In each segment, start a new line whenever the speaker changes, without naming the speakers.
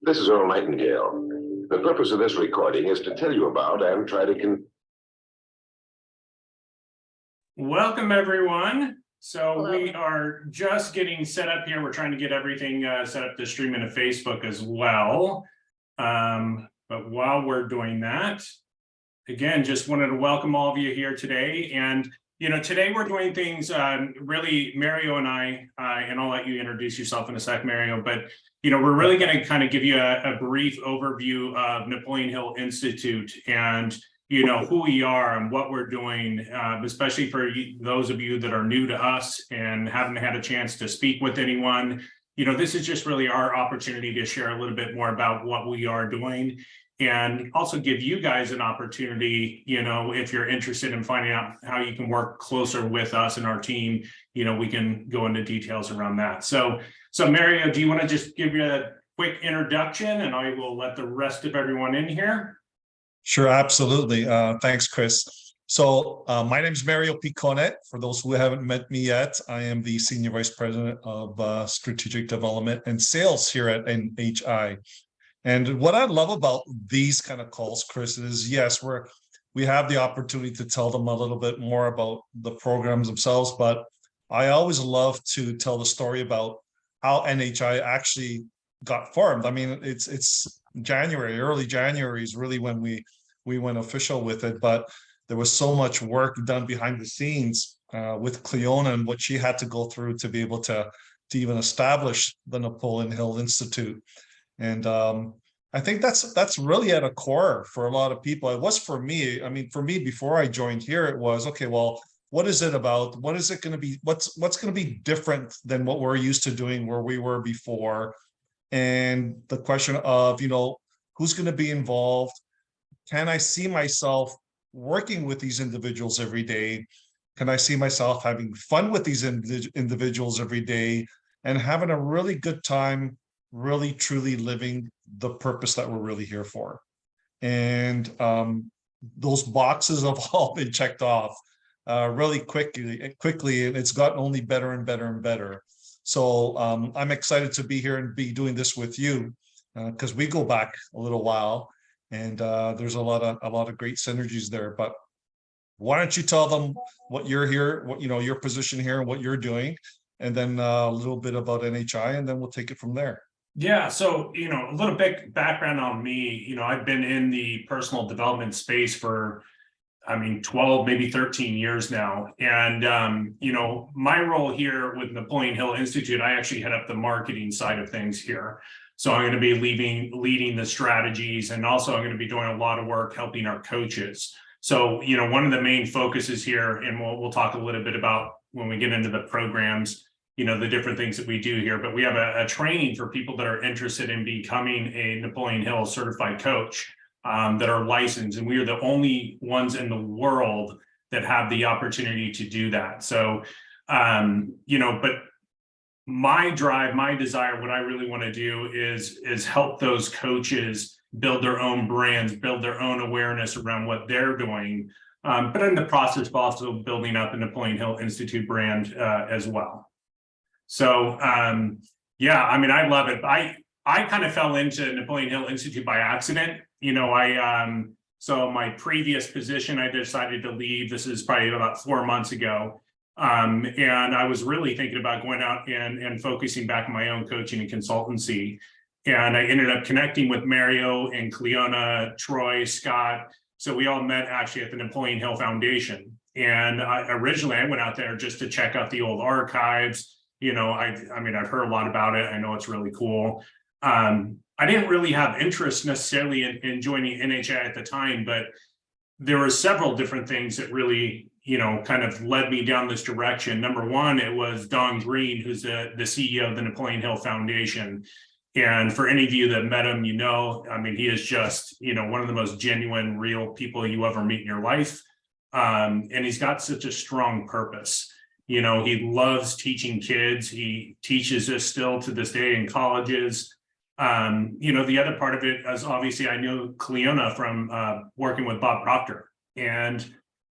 This is Earl Nightingale. The purpose of this recording is to tell you about and try to
Welcome, everyone. So
Hello.
We are just getting set up here. We're trying to get everything set up to stream into Facebook as well. But while we're doing that, again, just wanted to welcome all of you here today. And, today we're doing things really, Mario and I, and I'll let you introduce yourself in a sec, Mario, but, we're really going to kind of give you a brief overview of Napoleon Hill Institute and who we are and what we're doing, especially for those of you that are new to us and haven't had a chance to speak with anyone. This is just really our opportunity to share a little bit more about what we are doing and also give you guys an opportunity, if you're interested in finding out how you can work closer with us and our team, we can go into details around that. So Mario, do you want to just give you a quick introduction and I will let the rest of everyone in here?
Sure, absolutely. Thanks, Chris. So my name is Mario Piccone. For those who haven't met me yet, I am the Senior Vice President of Strategic Development and Sales here at NHI. And what I love about these kind of calls, Chris, is yes, we have the opportunity to tell them a little bit more about the programs themselves, but I always love to tell the story about how NHI actually got formed. I mean, it's January, early January is really when we went official with it, but there was so much work done behind the scenes with Cleona and what she had to go through to be able to even establish the Napoleon Hill Institute. And I think that's really at a core for a lot of people. It was for me. I mean, for me, before I joined here, it was, okay, well, what is it about? What is it going to be? What's going to be different than what we're used to doing where we were before? And the question of, who's going to be involved? Can I see myself working with these individuals every day? Can I see myself having fun with these individuals every day and having a really good time, really truly living the purpose that we're really here for? And those boxes have all been checked off really quickly, and it's gotten only better and better and better. So I'm excited to be here and be doing this with you because we go back a little while, and there's a lot of great synergies there. But why don't you tell them what you're here, what your position here, and what you're doing, and then a little bit about NHI, and then we'll take it from there.
Yeah, so a little bit background on me. I've been in the personal development space for 12, maybe 13 years now. And, my role here with Napoleon Hill Institute, I actually head up the marketing side of things here. So I'm going to be leading the strategies, and also I'm going to be doing a lot of work helping our coaches. So, one of the main focuses here, and we'll talk a little bit about when we get into the programs, the different things that we do here, but we have a training for people that are interested in becoming a Napoleon Hill certified coach. That are licensed, and we are the only ones in the world that have the opportunity to do that. So, but my drive, my desire, what I really want to do is help those coaches build their own brands, build their own awareness around what they're doing, but in the process of also building up the Napoleon Hill Institute brand as well. So, I love it. I kind of fell into Napoleon Hill Institute by accident. So my previous position, I decided to leave. This is probably about 4 months ago. And I was really thinking about going out and focusing back on my own coaching and consultancy. And I ended up connecting with Mario and Cleona, Troy, Scott. So we all met actually at the Napoleon Hill Foundation. And originally I went out there just to check out the old archives. I've heard a lot about it. I know it's really cool. I didn't really have interest necessarily in joining NHI at the time, but there were several different things that really, kind of led me down this direction. Number one, it was Don Green, who's the CEO of the Napoleon Hill Foundation. And for any of you that met him, he is just, one of the most genuine, real people you ever meet in your life. And he's got such a strong purpose. He loves teaching kids. He teaches us still to this day in colleges. The other part of it is obviously I knew Cleona from working with Bob Proctor. And,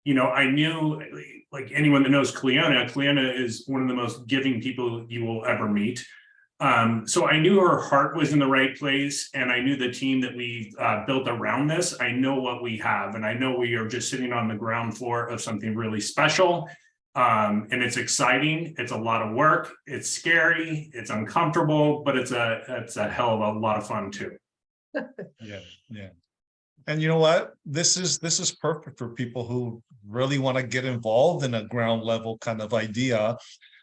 I knew, like anyone that knows Cleona is one of the most giving people you will ever meet. So I knew her heart was in the right place, and I knew the team that we built around this. I know what we have, and I know we are just sitting on the ground floor of something really special. And it's exciting. It's a lot of work. It's scary. It's uncomfortable, but it's a hell of a lot of fun too.
Yeah. And you know what? This is perfect for people who really want to get involved in a ground level kind of idea.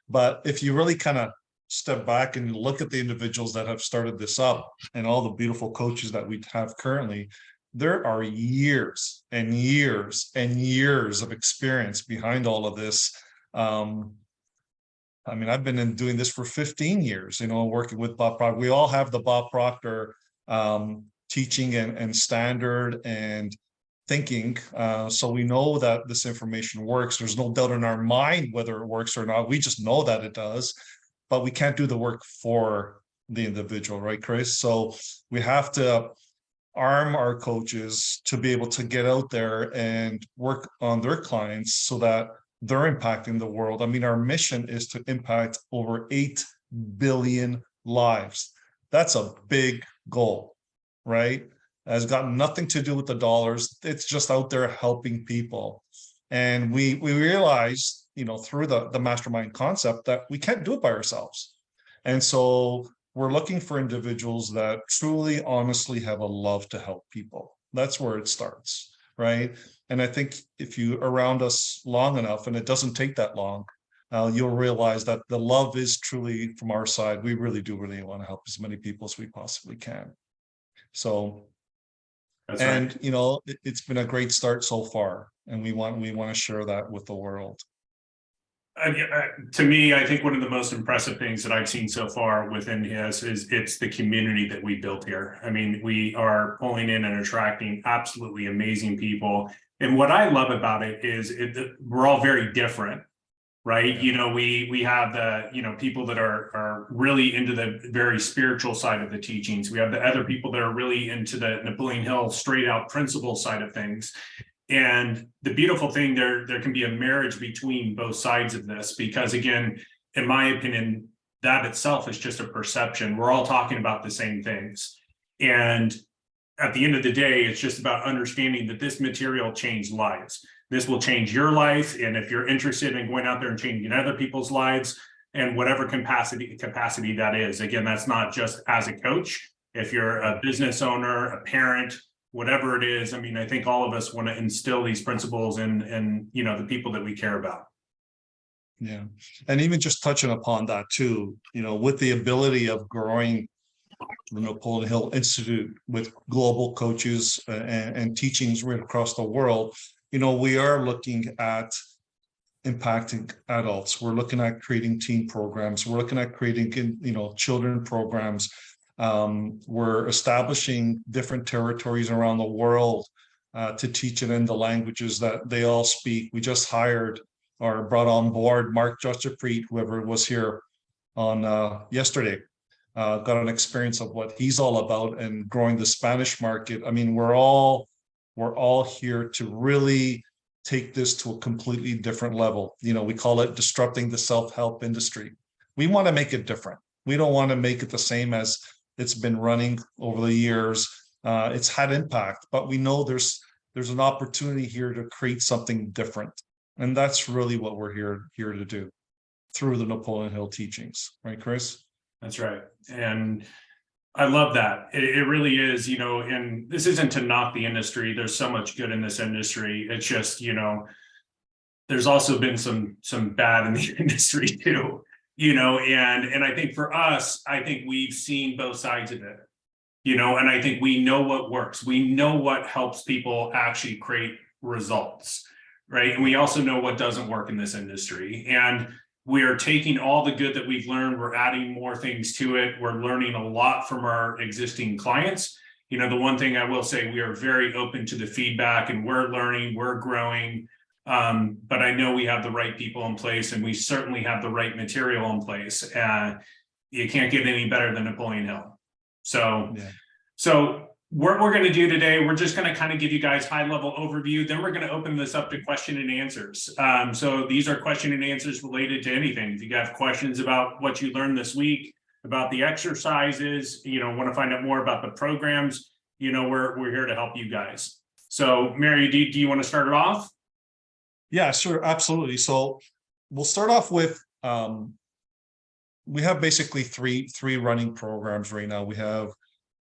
But if you really kind of step back and look at the individuals that have started this up and all the beautiful coaches that we have currently, there are years and years and years of experience behind all of this. I mean, I've been doing this for 15 years, working with Bob Proctor. We all have the Bob Proctor teaching and standard and thinking. So we know that this information works. There's no doubt in our mind whether it works or not. We just know that it does, but we can't do the work for the individual, right, Chris? So we have to arm our coaches to be able to get out there and work on their clients so that they're impacting the world. I mean, our mission is to impact over 8 billion lives. That's a big goal, right? Has got nothing to do with the dollars. It's just out there helping people. And we realized, through the mastermind concept that we can't do it by ourselves. And so we're looking for individuals that truly, honestly have a love to help people. That's where it starts, right? And I think if you're around us long enough, and it doesn't take that long, you'll realize that the love is truly from our side. We really want to help as many people as we possibly can. So,
That's
and
right.
it's been a great start so far, and we want to share that with the world.
To me, I think one of the most impressive things that I've seen so far within his is it's the community that we built here. I mean, we are pulling in and attracting absolutely amazing people. And what I love about it is we're all very different, right?
Yeah.
We have the, people that are really into the very spiritual side of the teachings. We have the other people that are really into the Napoleon Hill straight out principle side of things. And the beautiful thing, there can be a marriage between both sides of this, because again, in my opinion, that itself is just a perception. We're all talking about the same things. And at the end of the day, it's just about understanding that this material changed lives. This will change your life. And if you're interested in going out there and changing other people's lives, and whatever capacity that is, again, that's not just as a coach. If you're a business owner, a parent, whatever it is, I mean, I think all of us want to instill these principles in the people that we care about.
Yeah. And even just touching upon that too, with the ability of growing the Napoleon Hill Institute with global coaches and teachings right across the world, we are looking at impacting adults. We're looking at creating teen programs. We're looking at creating, children programs. We're establishing different territories around the world to teach it in the languages that they all speak. We just hired or brought on board Mark Justapreet, whoever was here on yesterday, got an experience of what he's all about and growing the Spanish market. I mean, we're all here to really take this to a completely different level. We call it disrupting the self-help industry. We want to make it different. We don't want to make it the same as it's been running over the years. It's had impact, but we know there's an opportunity here to create something different. And that's really what we're here to do through the Napoleon Hill teachings. Right, Chris?
That's right. And I love that. It really is, and this isn't to knock the industry. There's so much good in this industry. It's just, there's also been some bad in the industry too, and I think for us, I think we've seen both sides of it, and I think we know what works. We know what helps people actually create results, right? And we also know what doesn't work in this industry. And we are taking all the good that we've learned. We're adding more things to it. We're learning a lot from our existing clients. The one thing I will say, we are very open to the feedback, and we're learning, we're growing. But I know we have the right people in place, and we certainly have the right material in place. You can't get any better than Napoleon Hill. So,
yeah.
So what we're going to do today, we're just going to kind of give you guys high-level overview. Then we're going to open this up to question and answers. So these are question and answers related to anything. If you have questions about what you learned this week, about the exercises, want to find out more about the programs, we're here to help you guys. So Mary, do you want to start it off?
Yeah, sure, absolutely. So we'll start off with we have basically three running programs right now. We have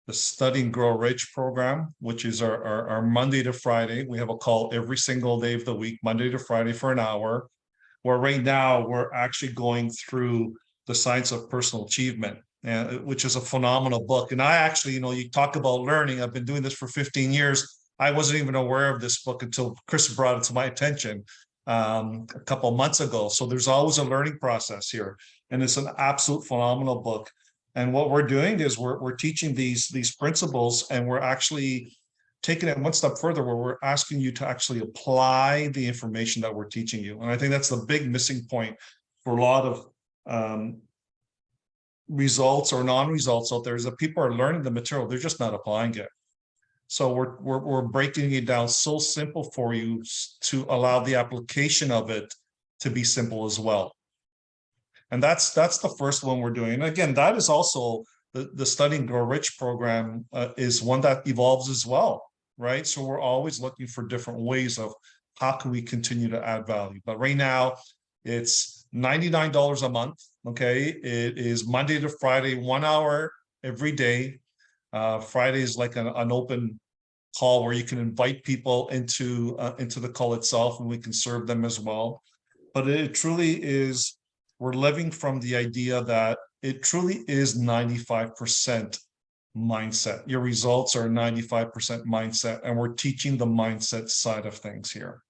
the Study and Grow Rich program, which is our Monday to Friday. We have a call every single day of the week, Monday to Friday for an hour, where right now we're actually going through the Science of Personal Achievement, which is a phenomenal book. And I actually, you talk about learning. I've been doing this for 15 years. I wasn't even aware of this book until Chris brought it to my attention a couple of months ago. So there's always a learning process here, and it's an absolute phenomenal book. And what we're doing is we're teaching these principles, and we're actually taking it one step further, where we're asking you to actually apply the information that we're teaching you. And I think that's the big missing point for a lot of results or non-results out there, is that people are learning the material, they're just not applying it. So we're breaking it down so simple for you to allow the application of it to be simple as well. And that's the first one we're doing. And again, that is also the Study and Grow Rich program is one that evolves as well, right? So we're always looking for different ways of how can we continue to add value. But right now, it's $99 a month. Okay, it is Monday to Friday, 1 hour every day. Friday is like an open call where you can invite people into the call itself, and we can serve them as well. But it truly is, we're living from the idea that it truly is 95% mindset. Your results are 95% mindset, and we're teaching the mindset side of things here.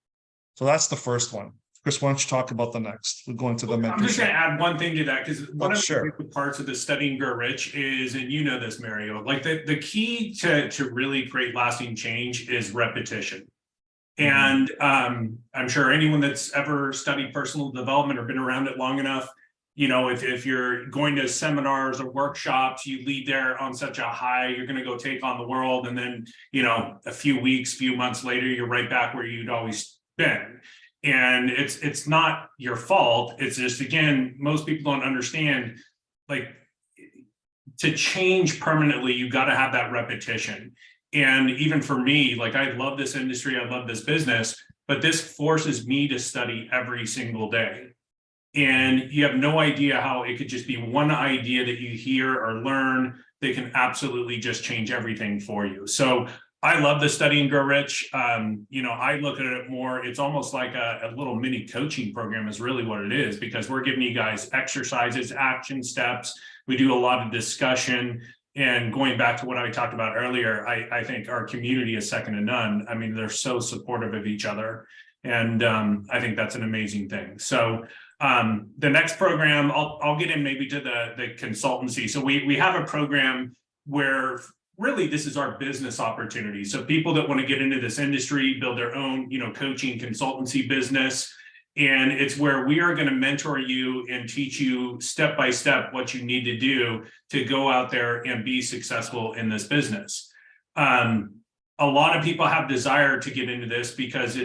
So that's the first one. Chris, why don't you talk about the next? We'll go into the mentorship.
I'm just going to add one thing to that, because one of
sure.
the parts of the Study and Grow Rich is, and you know this, Mario, like the key to really create lasting change is repetition. And I'm sure anyone that's ever studied personal development or been around it long enough, if you're going to seminars or workshops, you lead there on such a high, you're going to go take on the world. And then, a few months later, you're right back where you'd always been. And it's not your fault. It's just, again, most people don't understand, like, to change permanently, you've got to have that repetition. And even for me, like, I love this industry, I love this business, but this forces me to study every single day. And you have no idea how it could just be one idea that you hear or learn that can absolutely just change everything for you. So I love the Study and Grow Rich. I look at it more, it's almost like a little mini coaching program is really what it is, because we're giving you guys exercises, action steps. We do a lot of discussion. And going back to what I talked about earlier, I think our community is second to none. I mean, they're so supportive of each other. And I think that's an amazing thing. So the next program, I'll get in maybe to the consultancy. So we have a program where really this is our business opportunity. So people that want to get into this industry, build their own, coaching consultancy business. And it's where we are going to mentor you and teach you step by step what you need to do to go out there and be successful in this business. A lot of people have desire to get into this because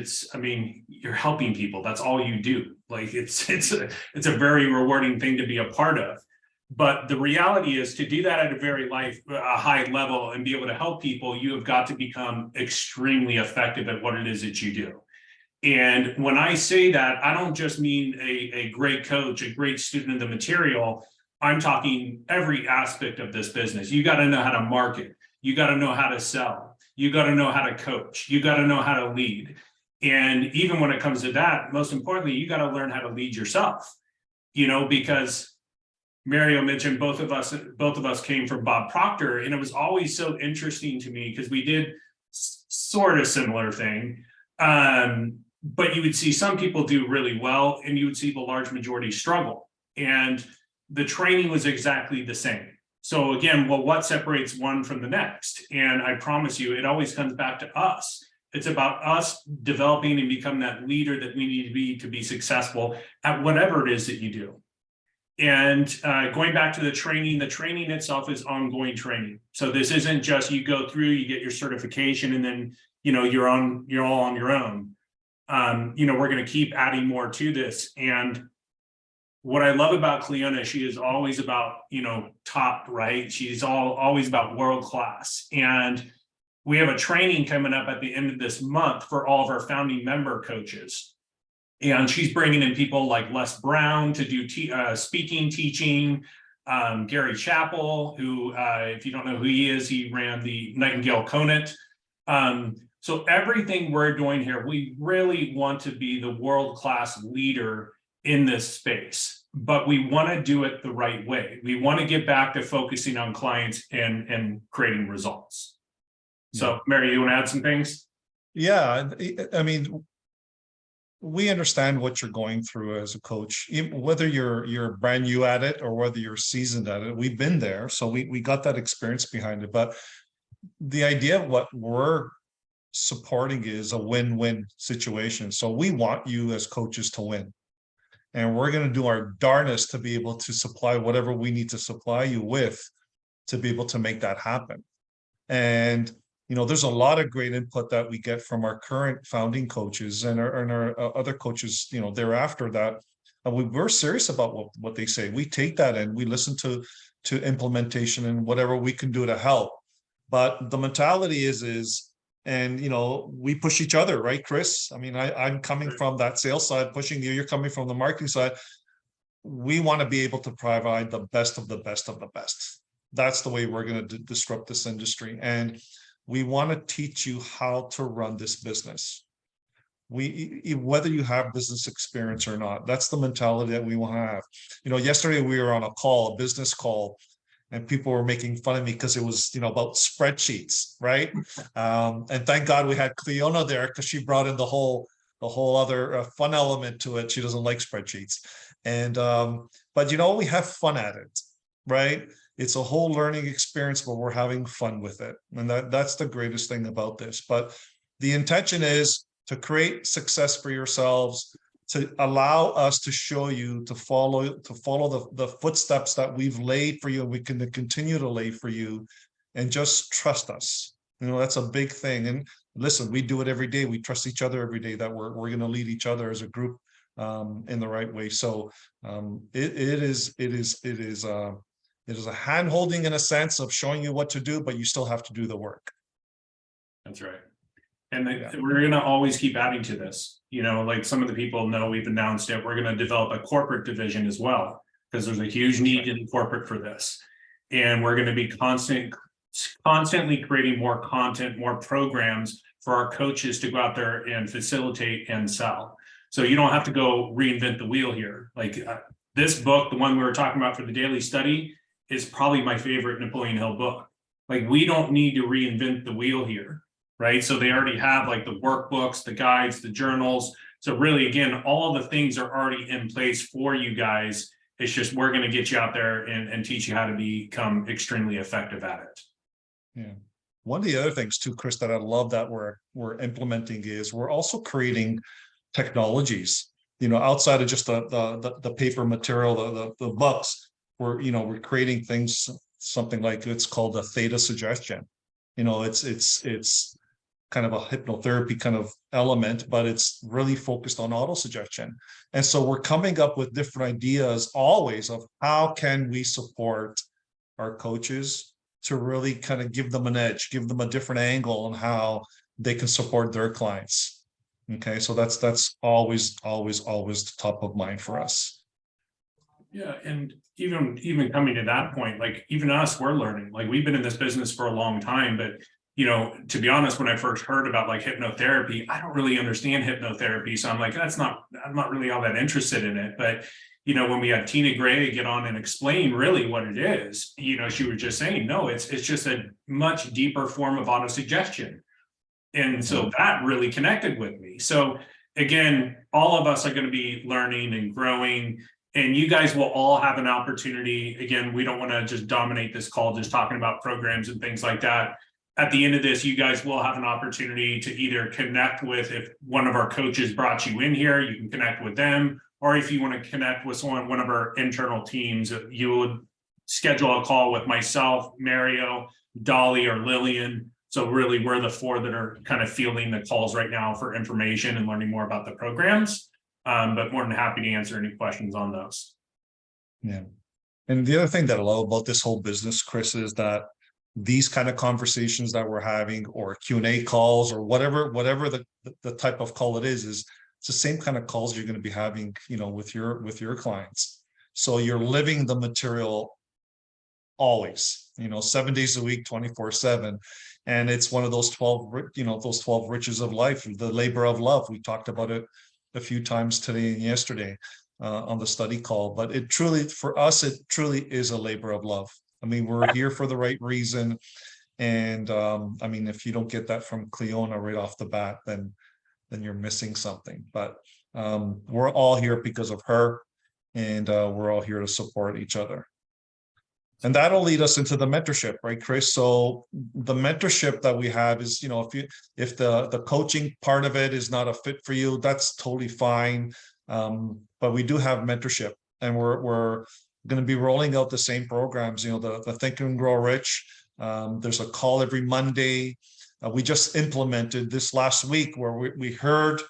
you're helping people. That's all you do. Like it's a very rewarding thing to be a part of. But the reality is, to do that at a high level and be able to help people, you have got to become extremely effective at what it is that you do. And when I say that, I don't just mean a great coach, a great student of the material. I'm talking every aspect of this business. You got to know how to market. You got to know how to sell. You got to know how to coach. You got to know how to lead. And even when it comes to that, most importantly, you got to learn how to lead yourself, because Mario mentioned both of us came from Bob Proctor, and it was always so interesting to me because we did sort of similar thing. But you would see some people do really well, and you would see the large majority struggle. And the training was exactly the same. So again, what separates one from the next? And I promise you, it always comes back to us. It's about us developing and become that leader that we need to be successful at whatever it is that you do. And going back to the training itself is ongoing training. So this isn't just you go through, you get your certification, and then you're all on your own. We're going to keep adding more to this. And what I love about Cleona, she is always about, top, right? She's always about world class. And we have a training coming up at the end of this month for all of our founding member coaches. And she's bringing in people like Les Brown to do speaking, teaching, Gary Chappell, who, if you don't know who he is, he ran the Nightingale Conant. So everything we're doing here, we really want to be the world-class leader in this space, but we want to do it the right way. We want to get back to focusing on clients and creating results. So Mary, you want to add some things?
Yeah, I mean, we understand what you're going through as a coach, whether you're brand new at it or whether you're seasoned at it. We've been there, so we got that experience behind it. But the idea of what we're supporting is a win-win situation. So we want you as coaches to win, and we're going to do our darnest to be able to supply whatever we need to supply you with to be able to make that happen. And there's a lot of great input that we get from our current founding coaches and our other coaches, thereafter that. And we're serious about what they say. We take that and we listen to implementation and whatever we can do to help. But the mentality is, and we push each other, right, Chris? I mean, I'm coming from that sales side, pushing you. You're coming from the marketing side. We want to be able to provide the best of the best of the best. That's the way we're going to disrupt this industry. And we want to teach you how to run this business. Whether you have business experience or not, that's the mentality that we want to have. Yesterday we were on a business call, and people were making fun of me because it was, about spreadsheets, right? And thank God we had Cleona there, because she brought in the whole other fun element to it. She doesn't like spreadsheets, and but we have fun at it, right? It's a whole learning experience, but we're having fun with it. And that's the greatest thing about this. But the intention is to create success for yourselves, to allow us to show you, to follow the footsteps that we've laid for you, and we can continue to lay for you, and just trust us. That's a big thing. And listen, we do it every day. We trust each other every day that we're going to lead each other as a group in the right way. So it is a hand holding in a sense of showing you what to do, but you still have to do the work.
That's right. And we're going to always keep adding to this. Like some of the people know, we've announced it. We're going to develop a corporate division as well, because there's a huge need in corporate for this. And we're going to be constantly creating more content, more programs for our coaches to go out there and facilitate and sell. So you don't have to go reinvent the wheel here. Like this book, the one we were talking about for the daily study, is probably my favorite Napoleon Hill book. Like, we don't need to reinvent the wheel here, right? So they already have like the workbooks, the guides, the journals. So really, again, all the things are already in place for you guys. It's just, we're going to get you out there and teach you how to become extremely effective at it.
Yeah. One of the other things too, Chris, that I love that we're implementing is we're also creating technologies, outside of just the paper material, the books. We're creating things, something like it's called a theta suggestion. It's kind of a hypnotherapy kind of element, but it's really focused on auto suggestion. And so we're coming up with different ideas always of how can we support our coaches to really kind of give them an edge, give them a different angle on how they can support their clients. Okay, so that's always the top of mind for us.
Yeah, and even coming to that point, like even us, we're learning. Like, we've been in this business for a long time, but to be honest, when I first heard about like hypnotherapy, I don't really understand hypnotherapy. So I'm like, I'm not really all that interested in it. But when we had Tina Gray get on and explain really what it is, she was just saying, no, it's just a much deeper form of autosuggestion. And so that really connected with me. So again, all of us are going to be learning and growing, and you guys will all have an opportunity. Again, we don't want to just dominate this call just talking about programs and things like that. At the end of this, you guys will have an opportunity to either connect with, if one of our coaches brought you in here, you can connect with them. Or if you want to connect with one of our internal teams, you would schedule a call with myself, Mario, Dolly, or Lillian. So really, we're the four that are kind of fielding the calls right now for information and learning more about the programs. But more than happy to answer any questions on those.
Yeah. And the other thing that I love about this whole business, Chris, is that these kind of conversations that we're having, or Q&A calls, or whatever the type of call it is it's the same kind of calls you're going to be having, with your clients. So you're living the material always, 7 days a week, 24/7. And it's one of those 12, those 12 riches of life, the labor of love. We talked about it a few times today and yesterday on the study call, but for us, it truly is a labor of love. I mean, we're here for the right reason. And I mean, if you don't get that from Cleona right off the bat, then you're missing something. But we're all here because of her, and we're all here to support each other. And that'll lead us into the mentorship, right, Chris? So the mentorship that we have is, if the coaching part of it is not a fit for you, that's totally fine. But we do have mentorship, and we're going to be rolling out the same programs, the Think and Grow Rich. There's a call every Monday. We just implemented this last week where we heard,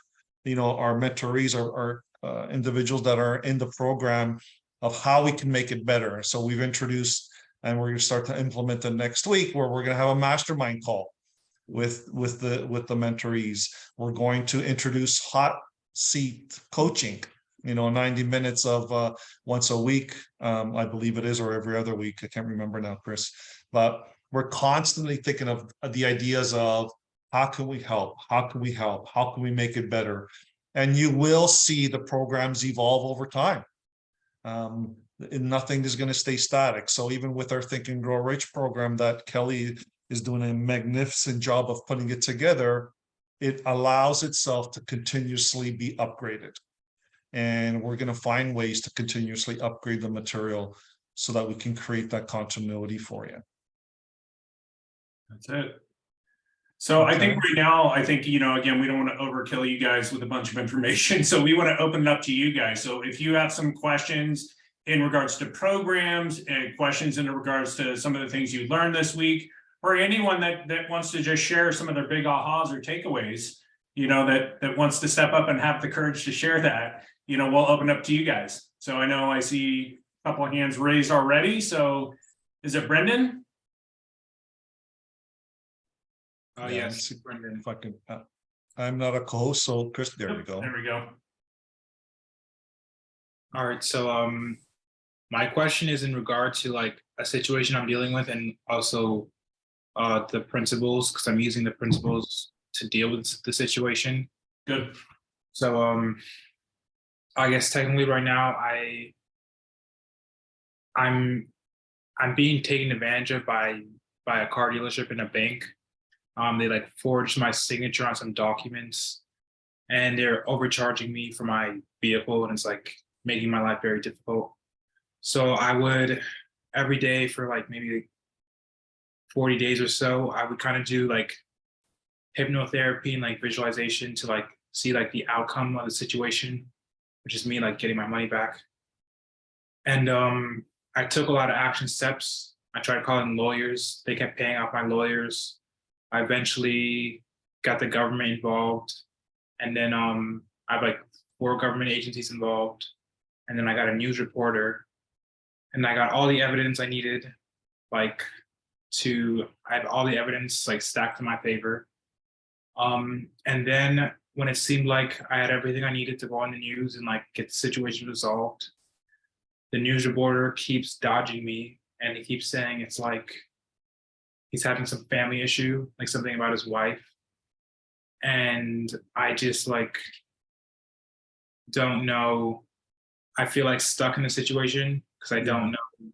our mentorees, our individuals that are in the program, of how we can make it better. So we've introduced, and we're going to start to implement the next week, where we're going to have a mastermind call with the mentorees. We're going to introduce hot seat coaching, 90 minutes of once a week, I believe it is, or every other week. I can't remember now, Chris. But we're constantly thinking of the ideas of how can we help? How can we help? How can we make it better? And you will see the programs evolve over time. Nothing is going to stay static. So even with our Think and Grow Rich program that Kelly is doing a magnificent job of putting it together, it allows itself to continuously be upgraded. And we're going to find ways to continuously upgrade the material so that we can create that continuity for you.
That's it. So I think right now, again, we don't want to overkill you guys with a bunch of information. So we want to open it up to you guys. So if you have some questions in regards to programs and questions in regards to some of the things you learned this week, or anyone that wants to just share some of their big ahas or takeaways, that wants to step up and have the courage to share that, we'll open up to you guys. So I know I see a couple of hands raised already. So is it Brendan?
Yes, Brendan.
If I can, I'm not a co-host, so Chris, there we go.
There we go.
All right, so my question is in regard to like a situation I'm dealing with, and also the principles, because I'm using the principles to deal with the situation.
Good.
So I guess technically right now I'm being taken advantage of by a car dealership and a bank. They like forged my signature on some documents, and they're overcharging me for my vehicle, and it's like making my life very difficult. So I would, every day for like maybe 40 days or so, I would kind of do like hypnotherapy and like visualization to like see like the outcome of the situation, which is me like getting my money back. And I took a lot of action steps. I tried calling lawyers. They kept paying off my lawyers. I eventually got the government involved, and then I have like 4 government agencies involved, and then I got a news reporter, and I got all the evidence I needed, I have all the evidence like stacked in my favor. And then when it seemed like I had everything I needed to go on the news and like get the situation resolved, the news reporter keeps dodging me, and he keeps saying it's like he's having some family issue, like something about his wife. And I just like don't know. I feel like stuck in the situation because I don't know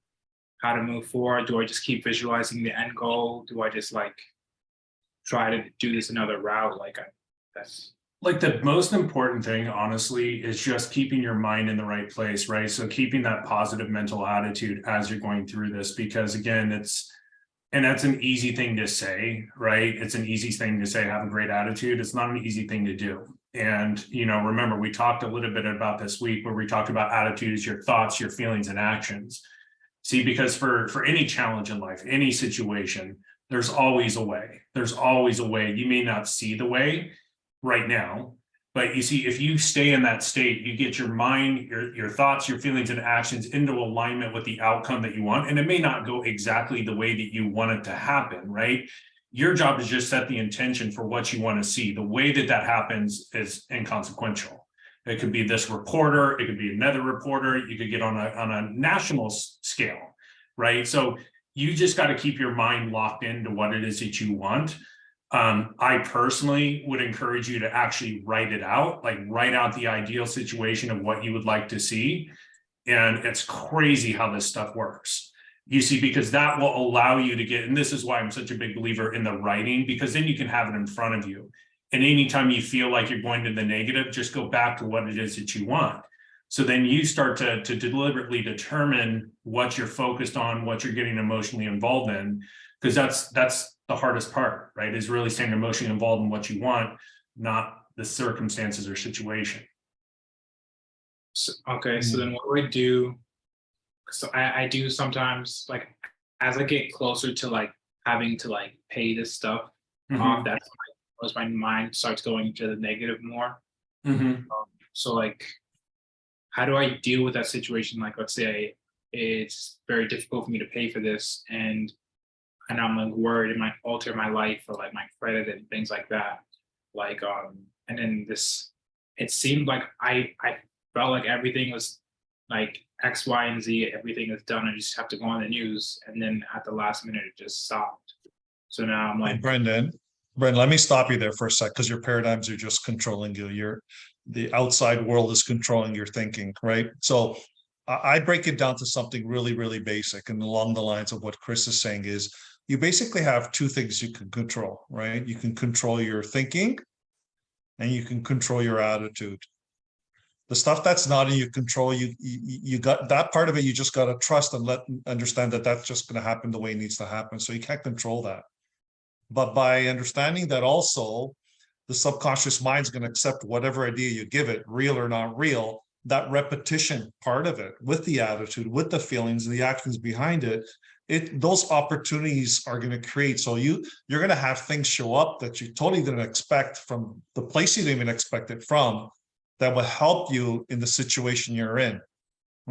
how to move forward. Do I just keep visualizing the end goal? Do I just like try to do this another route? That's
like the most important thing, honestly, is just keeping your mind in the right place, right? So keeping that positive mental attitude as you're going through this, because again, that's an easy thing to say, right? It's an easy thing to say, have a great attitude. It's not an easy thing to do. And, remember, we talked a little bit about this week where we talked about attitudes, your thoughts, your feelings, and actions. See, because for any challenge in life, any situation, there's always a way. There's always a way. You may not see the way right now, But you see, if you stay in that state, you get your mind, your thoughts, your feelings and actions into alignment with the outcome that you want. And it may not go exactly the way that you want it to happen, right? Your job is just set the intention for what you want to see. The way that that happens is inconsequential. It could be this reporter, it could be another reporter, you could get on a national scale, right? So you just got to keep your mind locked into what it is that you want. I personally would encourage you to actually write it out, like write out the ideal situation of what you would like to see. And it's crazy how this stuff works. You see, because that will allow you to get, and this is why I'm such a big believer in the writing, because then you can have it in front of you. And anytime you feel like you're going to the negative, just go back to what it is that you want. So then you start to deliberately determine what you're focused on, what you're getting emotionally involved in, because that's the hardest part, right? Is really staying emotionally involved in what you want, not the circumstances or situation.
So, okay, so then what do I do? So I do sometimes, like, as I get closer to like having to like pay this stuff off, that's as my mind starts going to the negative more. So like, how do I deal with that situation? Like, let's say it's very difficult for me to pay for this, and I'm like worried it might alter my life or like my credit and things like that. Like, and then it seemed like I felt like everything was like X, Y, and Z, everything is done. I just have to go on the news. And then at the last minute, it just stopped. So now I'm like,
Brendan, let me stop you there for a sec, because your paradigms are just controlling you. The outside world is controlling your thinking, right? So I break it down to something really, really basic. And along the lines of what Chris is saying is, you basically have two things you can control, right? You can control your thinking and you can control your attitude. The stuff that's not in your control, you got that part of it. You just got to trust and understand that that's just going to happen the way it needs to happen. So you can't control that. But by understanding that also the subconscious mind is going to accept whatever idea you give it, real or not real, that repetition part of it with the attitude, with the feelings, the actions behind it, those opportunities are going to create. So you're going to have things show up that you totally didn't expect from the place you didn't even expect it from, that will help you in the situation you're in.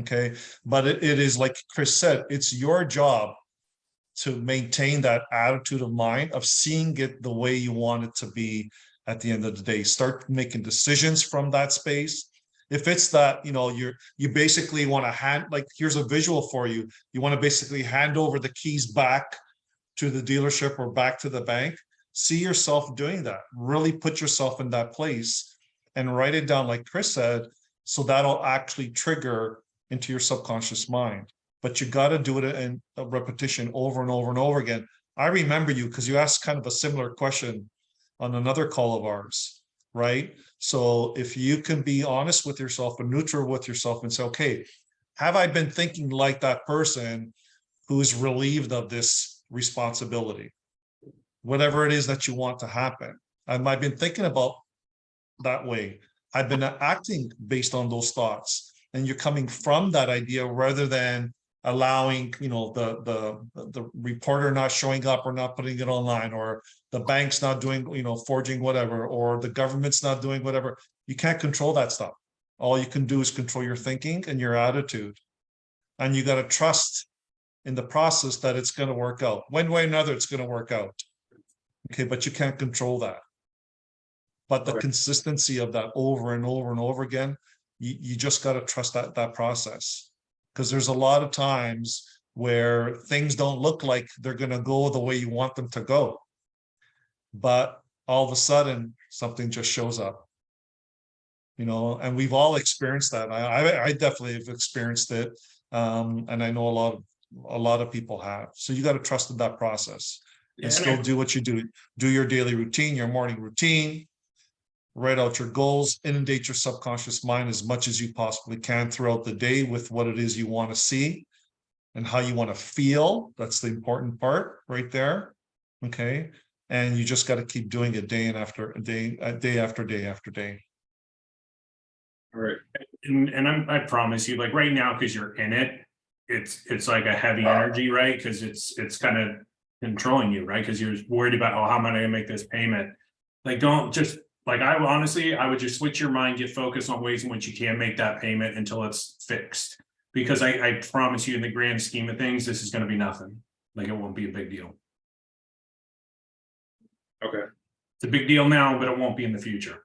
Okay. But it is like Chris said, it's your job to maintain that attitude of mind of seeing it the way you want it to be at the end of the day. Start making decisions from that space. If it's that, you basically want to hand, like, here's a visual for you. You want to basically hand over the keys back to the dealership or back to the bank. See yourself doing that. Really put yourself in that place and write it down, like Chris said, so that'll actually trigger into your subconscious mind. But you got to do it in a repetition over and over and over again. I remember you because you asked kind of a similar question on another call of ours, right? So if you can be honest with yourself and neutral with yourself and say, okay, have I been thinking like that person who is relieved of this responsibility? Whatever it is that you want to happen. Have I been thinking about that way? I've been acting based on those thoughts, and you're coming from that idea rather than allowing, the reporter not showing up or not putting it online, or the bank's not doing, forging whatever, or the government's not doing whatever. You can't control that stuff. All you can do is control your thinking and your attitude. And you got to trust in the process that it's going to work out. One way or another, it's going to work out. Okay, but you can't control that. But the consistency of that over and over and over again, you just got to trust that process. Because there's a lot of times where things don't look like they're going to go the way you want them to go. But all of a sudden, something just shows up. And we've all experienced that. I definitely have experienced it. And I know a lot of people have. So you got to trust in that process and still do what you do. Do your daily routine, your morning routine. Write out your goals, inundate your subconscious mind as much as you possibly can throughout the day with what it is you want to see and how you want to feel. That's the important part right there. Okay. And you just got to keep doing it day after day after day after day.
All right. And I promise you, like right now, because you're in it, it's like a heavy energy, right? Because it's kind of controlling you, right? Because you're worried about, how am I going to make this payment? Like, don't just Like I honestly, I would just switch your mind, get focused on ways in which you can make that payment until it's fixed. Because I promise you, in the grand scheme of things, this is gonna be nothing. Like it won't be a big deal.
Okay.
It's a big deal now, but it won't be in the future.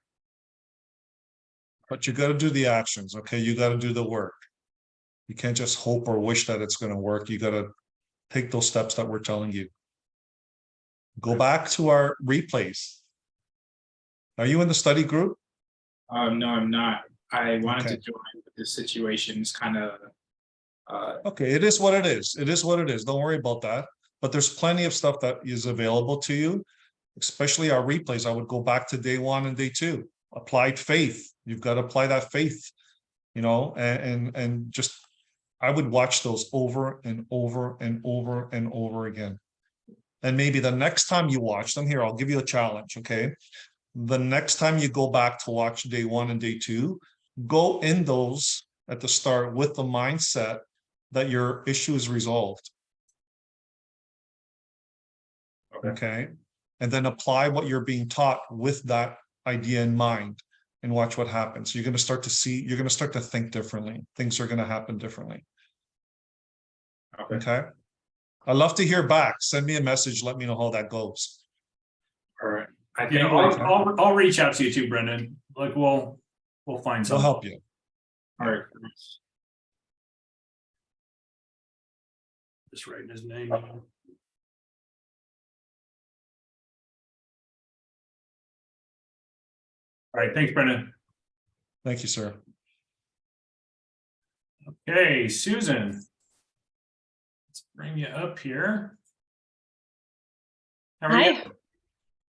But you gotta do the actions, okay? You gotta do the work. You can't just hope or wish that it's gonna work. You gotta take those steps that we're telling you. Go back to our replays. Are you in the study group?
No, I'm not. I wanted
Okay.
to join, but the situation is kind of
Okay, it is what it is. It is what it is. Don't worry about that. But there's plenty of stuff that is available to you, especially our replays. I would go back to day 1 and day 2. Applied faith. You've got to apply that faith, you know, and just I would watch those over and over and over and over again. And maybe the next time you watch them, here, I'll give you a challenge, okay? The next time you go back to watch day 1 and day 2, go in those at the start with the mindset that your issue is resolved. Okay. And then apply what you're being taught with that idea in mind and watch what happens. You're going to start to see, you're going to start to think differently. Things are going to happen differently. Okay. I'd love to hear back. Send me a message. Let me know how that goes.
all right. I think
Yeah,
like,
I'll reach out to you too, Brendan. Like we'll find
We'll
something.
help you.
all right.
Just writing his name. All right, thanks, Brendan.
Thank you, sir.
Okay, Susan. Let's bring you up here. How are you?
Hi.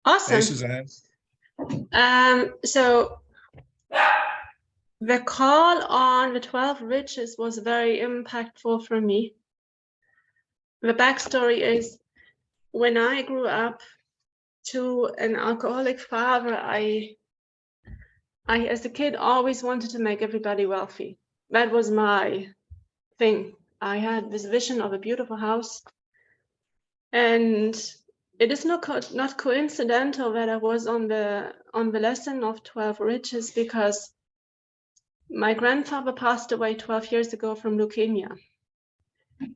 Awesome.
Hey, Suzanne.
So the call on the 12 riches was very impactful for me. The backstory is when I grew up to an alcoholic father, I as a kid always wanted to make everybody wealthy. That was my thing. I had this vision of a beautiful house, and it is not coincidental that I was on the lesson of 12 riches, because my grandfather passed away 12 years ago from leukemia.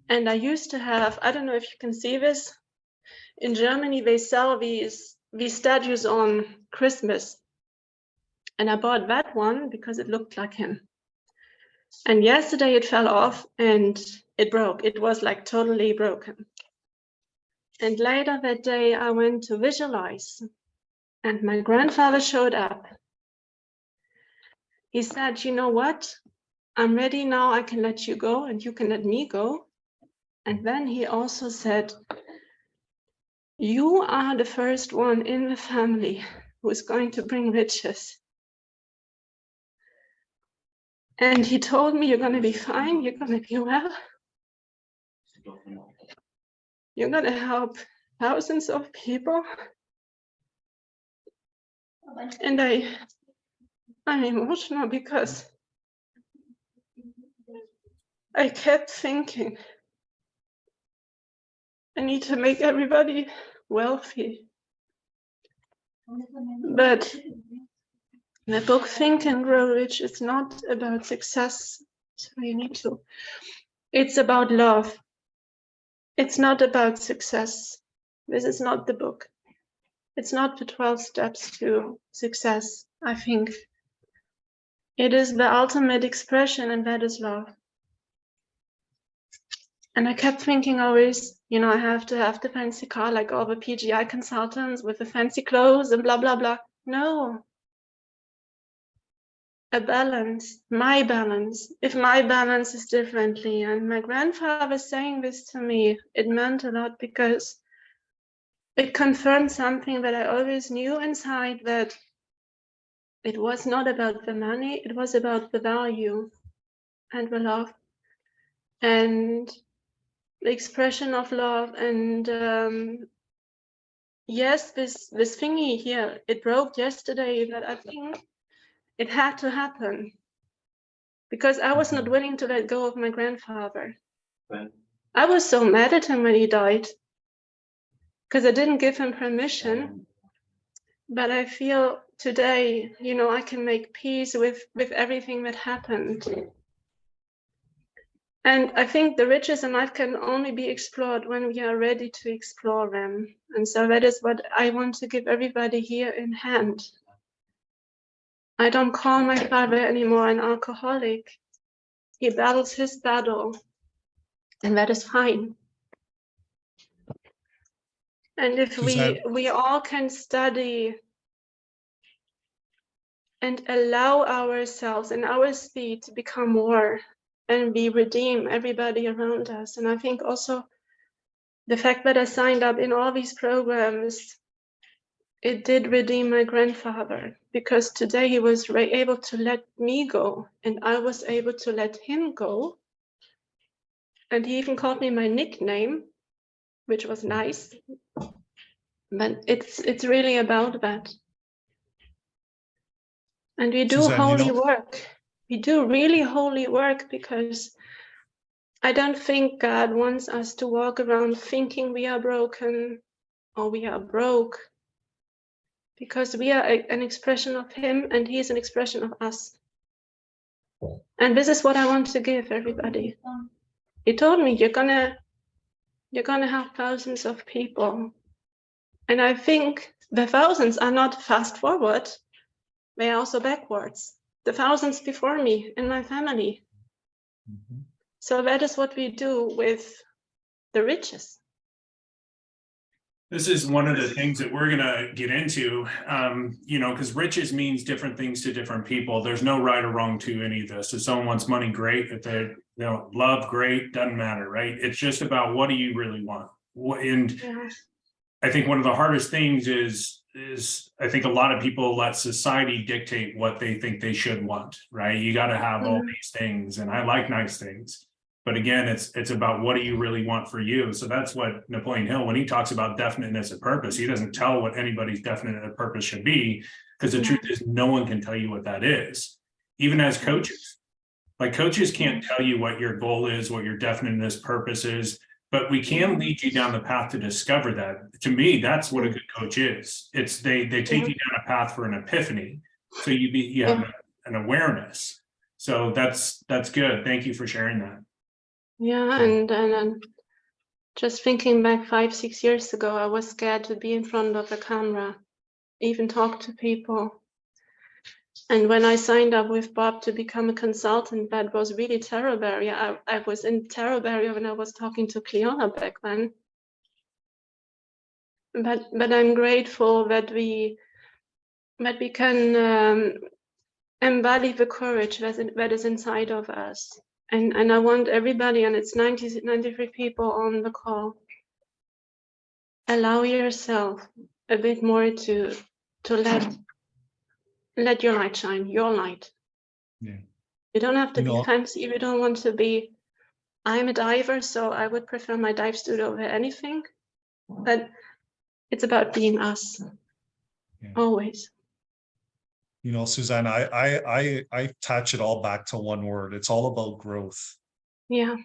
And I used to have, I don't know if you can see this, in Germany they sell these statues on Christmas. And I bought that one because it looked like him. And yesterday it fell off and it broke. It was like totally broken. And later that day I went to visualize, and my grandfather showed up. He said, you know what? I'm ready now. I can let you go and you can let me go. And then he also said, you are the first one in the family who is going to bring riches. And he told me, you're going to be fine. You're going to be well. You're going to help thousands of people. And I'm emotional because I kept thinking, I need to make everybody wealthy. But the book Think and Grow Rich is not about success. So you need to. It's about love. It's not about success. This is not the book. It's not the 12 steps to success. I think it is the ultimate expression, and that is love. And I kept thinking always, you know, I have to have the fancy car like all the PGI consultants with the fancy clothes and blah, blah, blah. No. A balance, my balance. If my balance is differently, and my grandfather saying this to me, it meant a lot because it confirmed something that I always knew inside, that it was not about the money, it was about the value and the love and the expression of love. And yes, this thingy here, it broke yesterday, but I think it had to happen because I was not willing to let go of my grandfather. I was so mad at him when he died because I didn't give him permission. But I feel today, you know, I can make peace with everything that happened. And I think the riches in life can only be explored when we are ready to explore them. And so that is what I want to give everybody here in hand. I don't call my father anymore an alcoholic. He battles his battle, and that is fine. And if
Suzanne.
we all can study and allow ourselves and our speed to become more, and we redeem everybody around us. And I think also the fact that I signed up in all these programs, it did redeem my grandfather, because today he was able to let me go, and I was able to let him go. And he even called me my nickname, which was nice. But it's really about that. And we do
Suzanne,
holy work. We do really holy work, because I don't think God wants us to walk around thinking we are broken or we are broke, because we are an expression of him and he is an expression of us. And this is what I want to give everybody. He told me, you're gonna have thousands of people. And I think the thousands are not fast forward, they are also backwards. The thousands before me in my family.
Mhm.
So that is what we do with the riches.
This is one of the things that we're gonna get into, you know, because riches means different things to different people. There's no right or wrong to any of this. If someone wants money, great. If they love, great, doesn't matter, right? It's just about what do you really want? And
Yeah.
I think one of the hardest things is I think a lot of people let society dictate what they think they should want, right? You got to have all these things, and I like nice things. But again, it's about what do you really want for you. So that's what Napoleon Hill, when he talks about definiteness of purpose, he doesn't tell what anybody's definite of purpose should be, because the truth is no one can tell you what that is. Even as coaches, like coaches can't tell you what your goal is, what your definiteness purpose is, but we can lead you down the path to discover that. To me, that's what a good coach is. It's they take you down a path for an epiphany. So you have an awareness. So that's good. Thank you for sharing that.
Yeah, and just thinking back 5-6 years ago, I was scared to be in front of the camera, even talk to people. And when I signed up with Bob to become a consultant, that was really terror barrier. I was in terror barrier when I was talking to Cleona back then. But I'm grateful that we can embody the courage that is inside of us. And I want everybody, and it's 93 people on the call, allow yourself a bit more to let your light shine, your light.
Yeah.
You don't have to
You
be
know,
fancy. You don't want to be, I'm a diver, so I would prefer my dive suit over anything. But it's about being us, always.
you know, Suzanne, I attach it all back to one word. It's all about growth.
Yeah.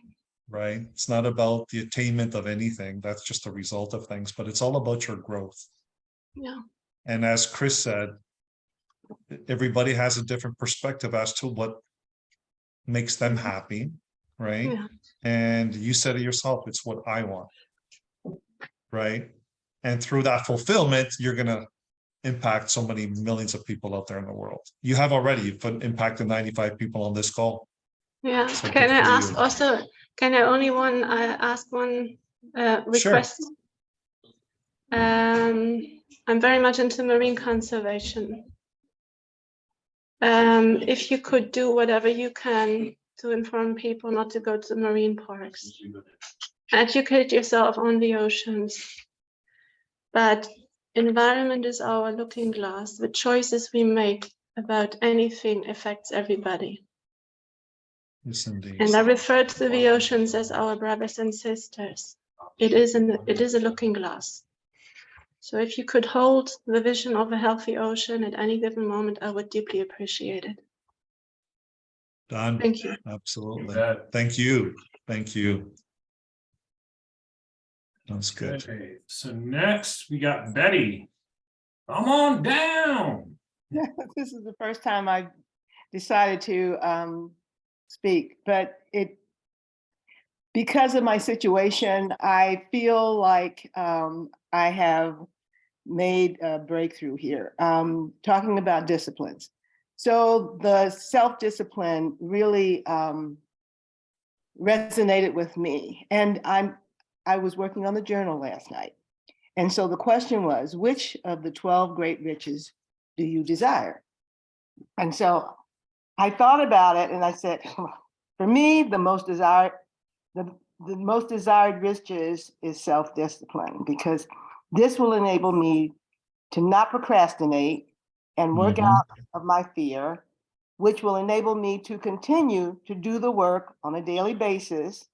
Right? It's not about the attainment of anything. That's just a result of things, but it's all about your growth.
Yeah.
And as Chris said, everybody has a different perspective as to what makes them happy, right?
Yeah.
And you said it yourself, it's what I want, right? And through that fulfillment, you're gonna impact so many millions of people out there in the world. You have already, you've impacted 95 people on this call.
Yeah.
So
Can
good
I
for
ask
you.
also, can I only ask one request? I'm very much into marine conservation. If you could do whatever you can to inform people not to go to marine parks, educate yourself on the oceans. But environment is our looking glass. The choices we make about anything affects everybody.
Yes, indeed.
And I refer to the oceans as our brothers and sisters. It is a looking glass. So if you could hold the vision of a healthy ocean at any given moment, I would deeply appreciate it.
Done.
Thank you.
Absolutely. Thank you. Thank you. That's good.
Okay, so next we got Betty. Come on down.
This is the first time I've decided to speak, but because of my situation, I feel like I have made a breakthrough here. Talking about disciplines. So the self-discipline really resonated with me. And I was working on the journal last night. And so the question was, which of the 12 great riches do you desire? And so I thought about it and I said, for me, the most desired riches is self-discipline, because this will enable me to not procrastinate and work out of my fear, which will enable me to continue to do the work on a daily basis,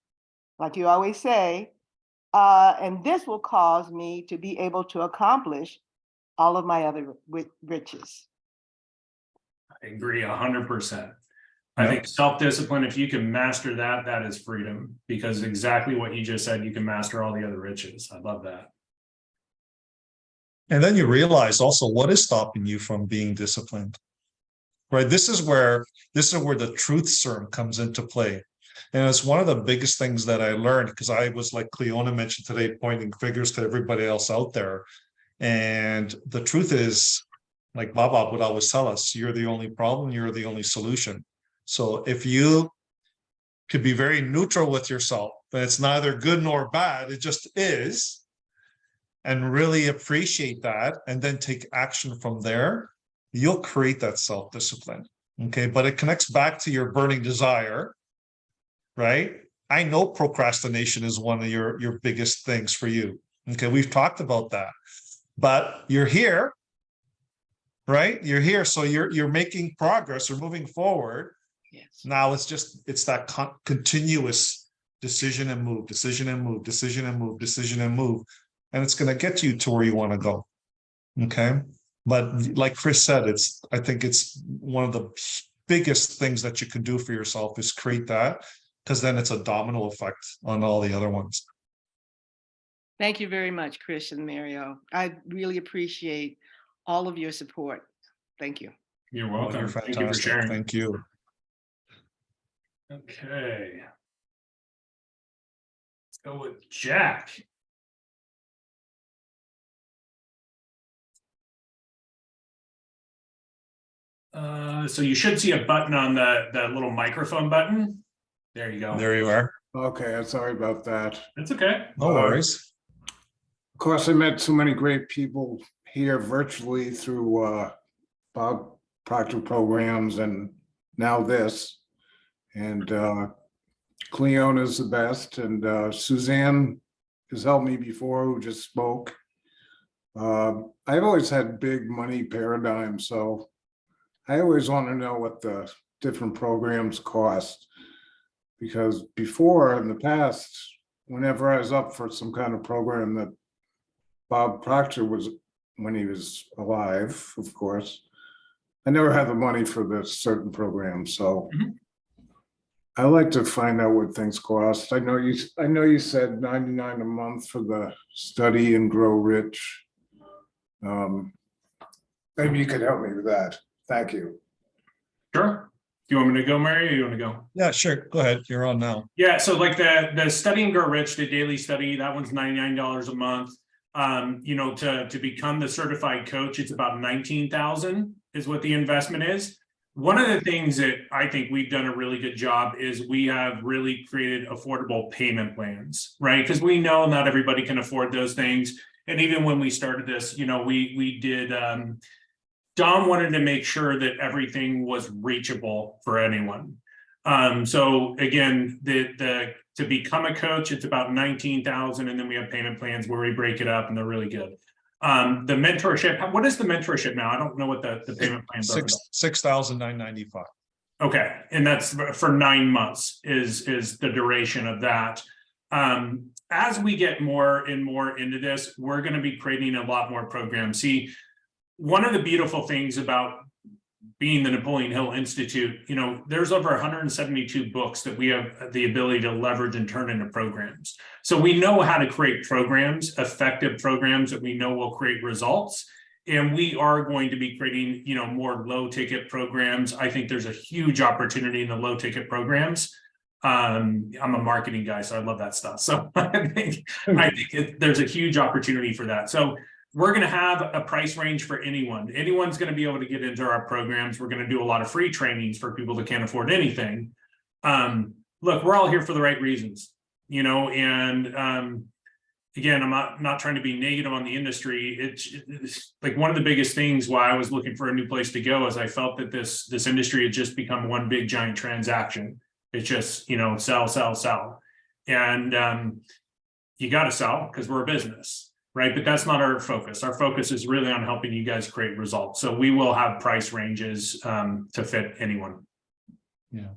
like you always say, and this will cause me to be able to accomplish all of my other riches.
I agree 100%. I think self-discipline, if you can master that, that is freedom, because exactly what you just said, you can master all the other riches. I love that.
And then you realize also what is stopping you from being disciplined, right? This is where the truth serum comes into play. And it's one of the biggest things that I learned, because I was, like Cleona mentioned today, pointing fingers to everybody else out there. And the truth is, like Baba would always tell us, you're the only problem, you're the only solution. So if you could be very neutral with yourself, but it's neither good nor bad, it just is, and really appreciate that, and then take action from there, you'll create that self-discipline. Okay, but it connects back to your burning desire, right? I know procrastination is one of your biggest things for you. Okay, we've talked about that, but you're here, right? You're here, so you're making progress or moving forward.
Yes.
Now it's that continuous decision and move, decision and move, decision and move, decision and move, and it's going to get you to where you want to go. Okay, but like Chris said, I think it's one of the biggest things that you can do for yourself is create that, because then it's a domino effect on all the other ones.
Thank you very much, Chris and Mario. I really appreciate all of your support. Thank you.
You're welcome.
You're
Thank you for
fantastic.
sharing.
Thank you.
Okay. Let's go with Jack. So you should see a button on the little microphone button. There you go.
There you are.
Okay, I'm sorry about that.
That's okay.
No worries.
Of course, I met so many great people here virtually through Bob Proctor programs and now this. And Cleona's the best, and Suzanne has helped me before, who just spoke. I've always had big money paradigm, so I always want to know what the different programs cost. Because before, in the past, whenever I was up for some kind of program that Bob Proctor was, when he was alive, of course, I never had the money for this certain program. So I like to find out what things cost. I know you said $99 a month for the Study and Grow Rich. Maybe you could help me with that. Thank you.
Sure. Do you want me to go, Mary, or you want to go?
Yeah, sure. Go ahead. You're on now.
Yeah, so like the Study and Grow Rich, the daily study, that one's $99 a month. You know, to become the certified coach, it's about $19,000 is what the investment is. One of the things that I think we've done a really good job is we have really created affordable payment plans, right? Because we know not everybody can afford those things. And even when we started this, you know, we did, Don wanted to make sure that everything was reachable for anyone. So again, to become a coach, it's about $19,000, and then we have payment plans where we break it up, and they're really good. The mentorship, what is the mentorship now? I don't know what the payment plans are.
$6,995.
Okay, and that's for 9 months is the duration of that. As we get more and more into this, we're going to be creating a lot more programs. See, one of the beautiful things about being the Napoleon Hill Institute, you know, there's over 172 books that we have the ability to leverage and turn into programs. So we know how to create programs, effective programs that we know will create results. And we are going to be creating, more low ticket programs. I think there's a huge opportunity in the low ticket programs. I'm a marketing guy, so I love that stuff. So I think there's a huge opportunity for that. So we're going to have a price range for anyone. Anyone's going to be able to get into our programs. We're going to do a lot of free trainings for people that can't afford anything. Look, we're all here for the right reasons, and again, I'm not trying to be negative on the industry. It's like one of the biggest things why I was looking for a new place to go is I felt that this industry had just become one big giant transaction. It's just, sell. And you got to sell because we're a business, right? But that's not our focus. Our focus is really on helping you guys create results. So we will have price ranges to fit anyone.
Yeah.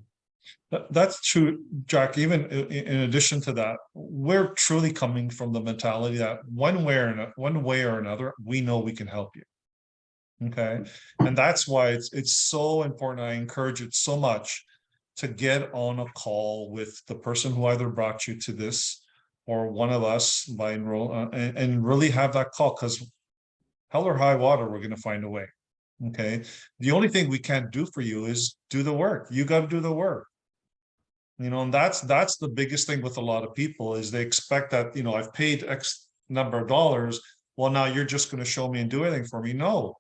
That's true, Jack. Even in addition to that, we're truly coming from the mentality that one way or another, we know we can help you. Okay, and that's why it's so important. I encourage it so much to get on a call with the person who either brought you to this or one of us by enroll and really have that call, because hell or high water, we're going to find a way. Okay, the only thing we can't do for you is do the work. You got to do the work. And that's the biggest thing with a lot of people is they expect that, I've paid X number of dollars. Well, now you're just going to show me and do anything for me. No,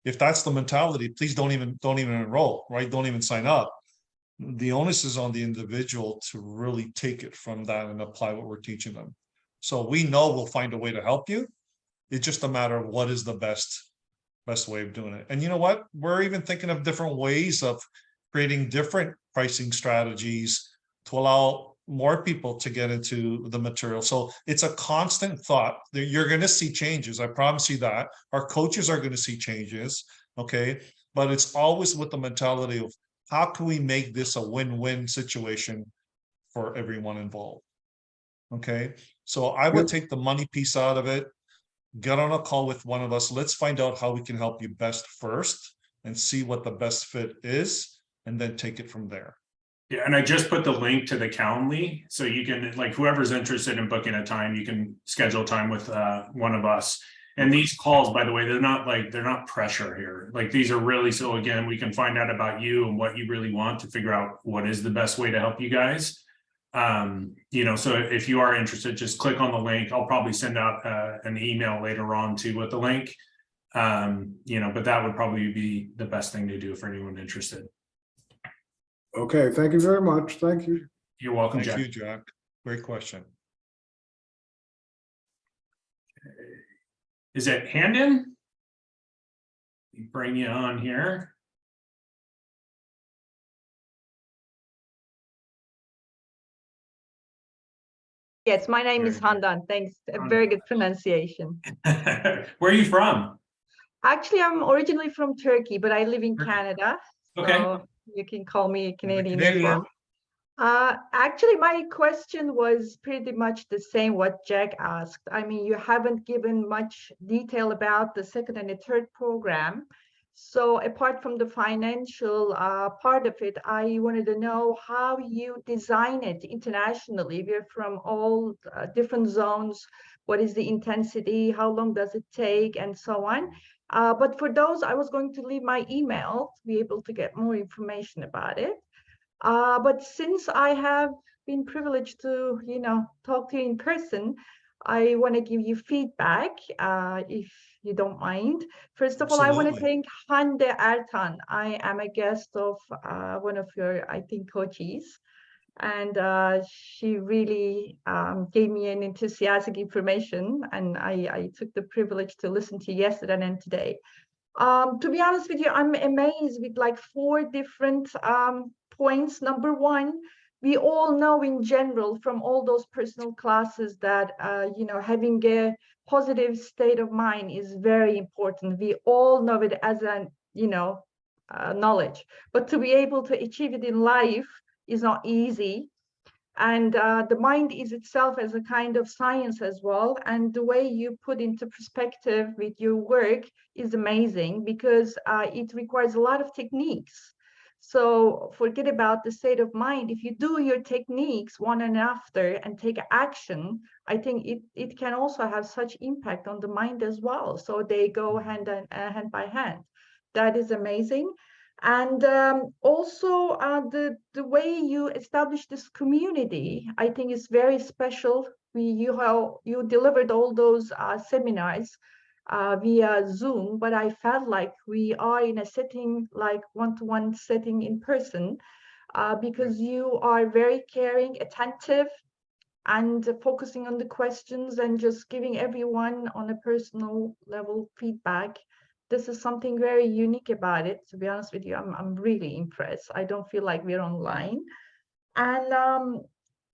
if that's the mentality, please don't even enroll, right? Don't even sign up. The onus is on the individual to really take it from that and apply what we're teaching them. So we know we'll find a way to help you. It's just a matter of what is the best way of doing it. And you know what? We're even thinking of different ways of creating different pricing strategies to allow more people to get into the material. So it's a constant thought. You're going to see changes. I promise you that. Our coaches are going to see changes. Okay. But it's always with the mentality of how can we make this a win-win situation for everyone involved? Okay. So I would take the money piece out of it, get on a call with one of us. Let's find out how we can help you best first and see what the best fit is, and then take it from there.
Yeah, and I just put the link to the Calendly, so you can, like, whoever's interested in booking a time, you can schedule time with one of us. And these calls, by the way, they're not pressure here. Like, these are really, so again, we can find out about you and what you really want to figure out what is the best way to help you guys. So if you are interested, just click on the link. I'll probably send out an email later on too with the link. But that would probably be the best thing to do for anyone interested.
Okay, thank you very much. Thank you.
You're welcome,
Thank
Jack.
you, Jack. Great question.
Is it Handon? Bring you on here.
Yes, my name is
Very good.
Handan. Thanks. A very good pronunciation.
Where are you from?
Actually, I'm originally from Turkey, but I live in
Turkey.
Canada.
Okay.
So you can call me Canadian as
Canadian.
well. Actually, my question was pretty much the same what Jack asked. I mean, you haven't given much detail about the second and the third program. So apart from the financial part of it, I wanted to know how you design it internationally. We're from all different zones. What is the intensity? How long does it take? And so on. But for those, I was going to leave my email to be able to get more information about it. But since I have been privileged to, talk to you in person, I want to give you feedback, if you don't mind. First of all, I want to
Absolutely.
thank Hande Ertan. I am a guest of one of your, I think, coaches. And she really gave me an enthusiastic information. And I took the privilege to listen to yesterday and today. To be honest with you, I'm amazed with like 4 different points. Number one, we all know in general from all those personal classes that, having a positive state of mind is very important. We all know it as an, knowledge, but to be able to achieve it in life is not easy. And the mind is itself as a kind of science as well. And the way you put into perspective with your work is amazing because it requires a lot of techniques. So forget about the state of mind. If you do your techniques one and after and take action, I think it can also have such impact on the mind as well. So they go hand by hand. That is amazing. And also the way you establish this community, I think is very special. You delivered all those seminars via Zoom, but I felt like we are in a setting like one-to-one setting in person because you are very caring, attentive, and focusing on the questions and just giving everyone on a personal level feedback. This is something very unique about it. To be honest with you, I'm really impressed. I don't feel like we're online. And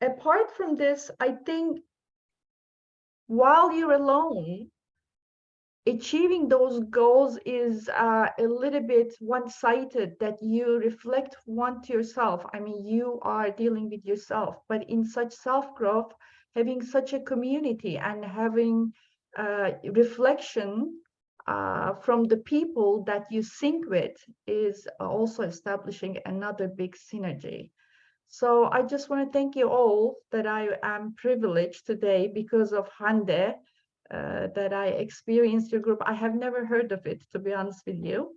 apart from this, I think while you're alone, achieving those goals is a little bit one-sided, that you reflect one to yourself. I mean, you are dealing with yourself, but in such self-growth, having such a community and having reflection from the people that you sync with is also establishing another big synergy. So I just want to thank you all that I am privileged today because of Hande, that I experienced your group. I have never heard of it, to be honest with you,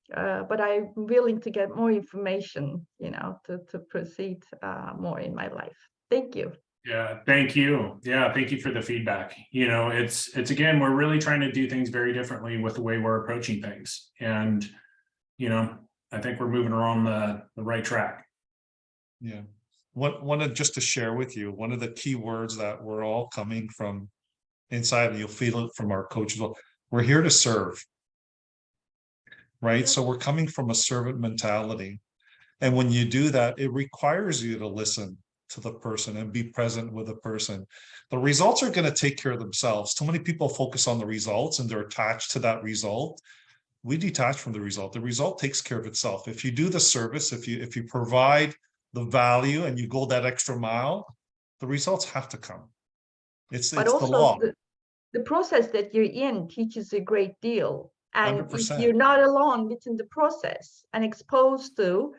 but I'm willing to get more information, to proceed more in my life. Thank you.
Yeah, thank you. Yeah, thank you for the feedback. It's again, we're really trying to do things very differently with the way we're approaching things. And, I think we're moving around the right track.
Yeah. Just to share with you, one of the key words that we're all coming from inside, and you'll feel it from our coaches. We're here to serve, right? So we're coming from a servant mentality. And when you do that, it requires you to listen to the person and be present with the person. The results are going to take care of themselves. Too many people focus on the results and they're attached to that result. We detach from the result. The result takes care of itself. If you do the service, if you provide the value and you go that extra mile, the results have to come. It's
But
the
also
law.
the process that you're in teaches a great deal. And
100%.
if you're not alone within the process and exposed to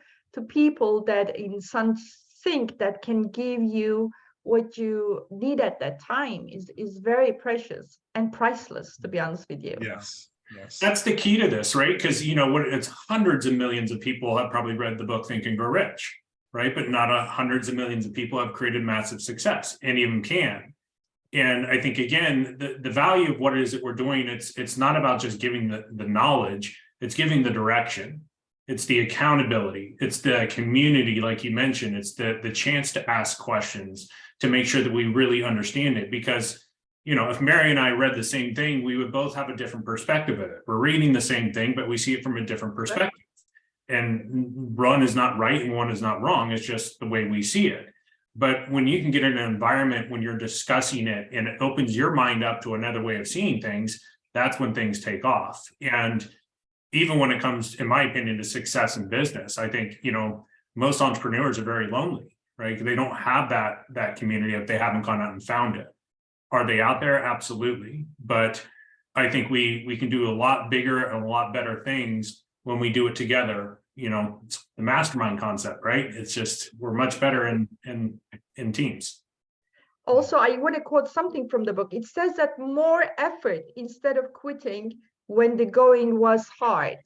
people that in some sync that can give you what you need at that time is very precious and priceless, to be honest with you.
Yes.
That's the key to this, right? Because it's hundreds of millions of people have probably read the book Think and Grow Rich, right? But not hundreds of millions of people have created massive success. Any of them can. And I think, again, the value of what it is that we're doing, it's not about just giving the knowledge, it's giving the direction. It's the accountability. It's the community, like you mentioned. It's the chance to ask questions to make sure that we really understand it. Because, if Mary and I read the same thing, we would both have a different perspective of it. We're reading the same thing, but we see it from a different perspective. And one is not right and one is not wrong. It's just the way we see it. But when you can get in an environment when you're discussing it and it opens your mind up to another way of seeing things, that's when things take off. And even when it comes, in my opinion, to success in business, I think, most entrepreneurs are very lonely, right? They don't have that community if they haven't gone out and found it. Are they out there? Absolutely. But I think we can do a lot bigger and a lot better things when we do it together. It's the mastermind concept, right? It's just, we're much better in teams.
Also, I want to quote something from the book. It says that more effort instead of quitting when the going was hard.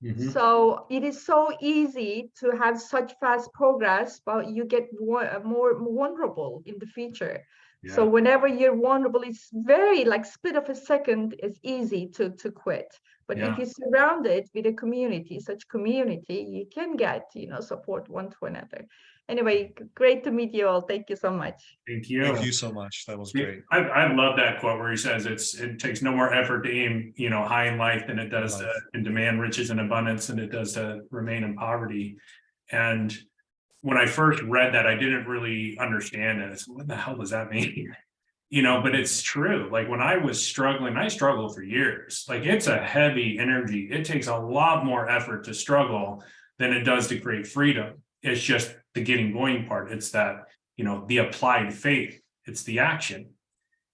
Mm-hmm.
So it is so easy to have such fast progress, but you get more vulnerable in the future. Yeah. So whenever you're vulnerable, it's very like split of a second is easy to quit. But if you surround it with a community, such community, you can get, support one to another. Anyway, great to meet you all. Thank you so much.
Thank you.
Thank you so much. That was great.
I love that quote where he says it takes no more effort to aim, high in life than it does to demand riches and abundance than it does to remain in poverty. And when I first read that, I didn't really understand it. What the hell does that mean? But it's true. Like when I was struggling, I struggled for years. Like it's a heavy energy. It takes a lot more effort to struggle than it does to create freedom. It's just the getting going part. It's that, the applied faith. It's the action.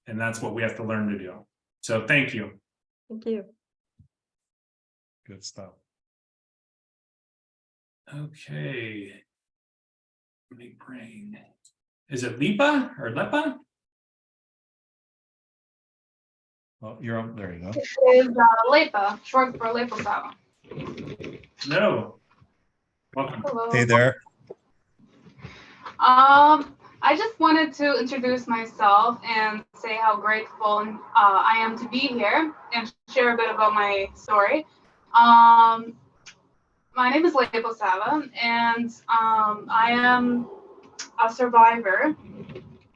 And that's what we have to learn to do. So thank you.
Thank you.
Good stuff.
Okay. Let me bring. Is it Lipa or Lepa?
Oh, you're on, there you go.
Is Lepa, short for Lepa Sava.
No. Welcome.
Hello.
Hey there.
I just wanted to introduce myself and say how grateful I am to be here and share a bit about my story. My name is Lepa Sava, and I am a survivor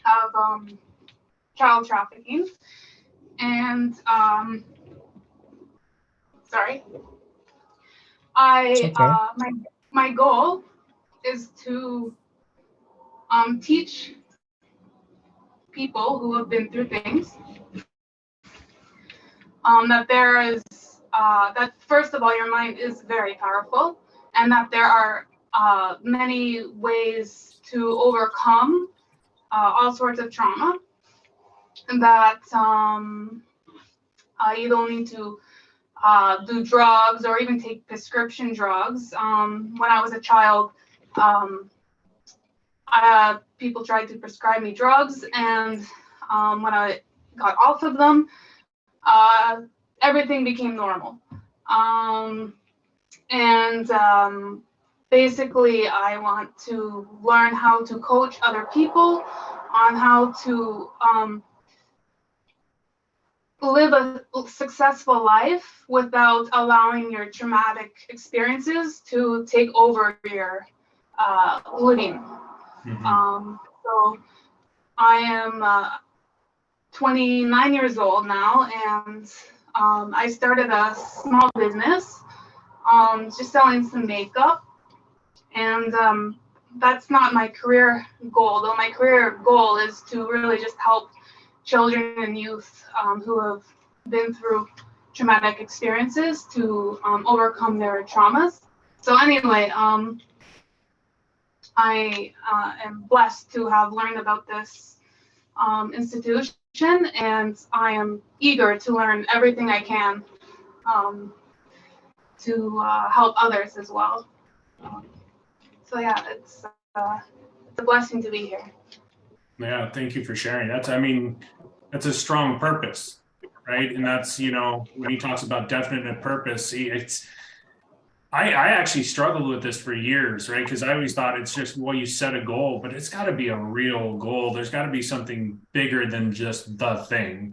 of child trafficking. And sorry,
It's okay.
my goal is to teach people who have been through things that there is that first of all your mind is very powerful, and that there are many ways to overcome all sorts of trauma, and that you don't need to do drugs or even take prescription drugs. When I was a child, people tried to prescribe me drugs, and when I got off of them, everything became normal. Basically, I want to learn how to coach other people on how to live a successful life without allowing your traumatic experiences to take over your living. So I am 29 years old now, and I started a small business, just selling some makeup, and that's not my career goal, though. My career goal is to really just help children and youth who have been through traumatic experiences to overcome their traumas. So anyway, I am blessed to have learned about this institution, and I am eager to learn everything I can to help others as well. So yeah, it's a blessing to be here.
Yeah, thank you for sharing. That's a strong purpose, right? And that's, when he talks about definite purpose, I actually struggled with this for years, right? Because I always thought it's just, well, you set a goal, but it's got to be a real goal. There's got to be something bigger than just the thing.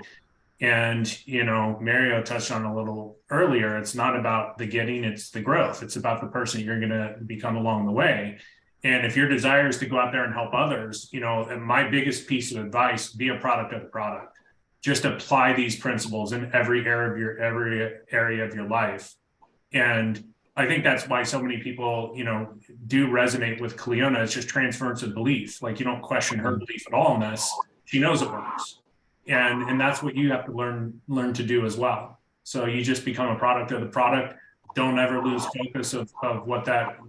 And, Mario touched on a little earlier, it's not about the getting, it's the growth. It's about the person you're going to become along the way. And if your desire is to go out there and help others, and my biggest piece of advice, be a product of the product. Just apply these principles in every area of your life. And I think that's why so many people, do resonate with Cleona. It's just transference of belief. Like, you don't question her belief at all in this. She knows it works. And that's what you have to learn to do as well. So you just become a product of the product. Don't ever lose focus of what that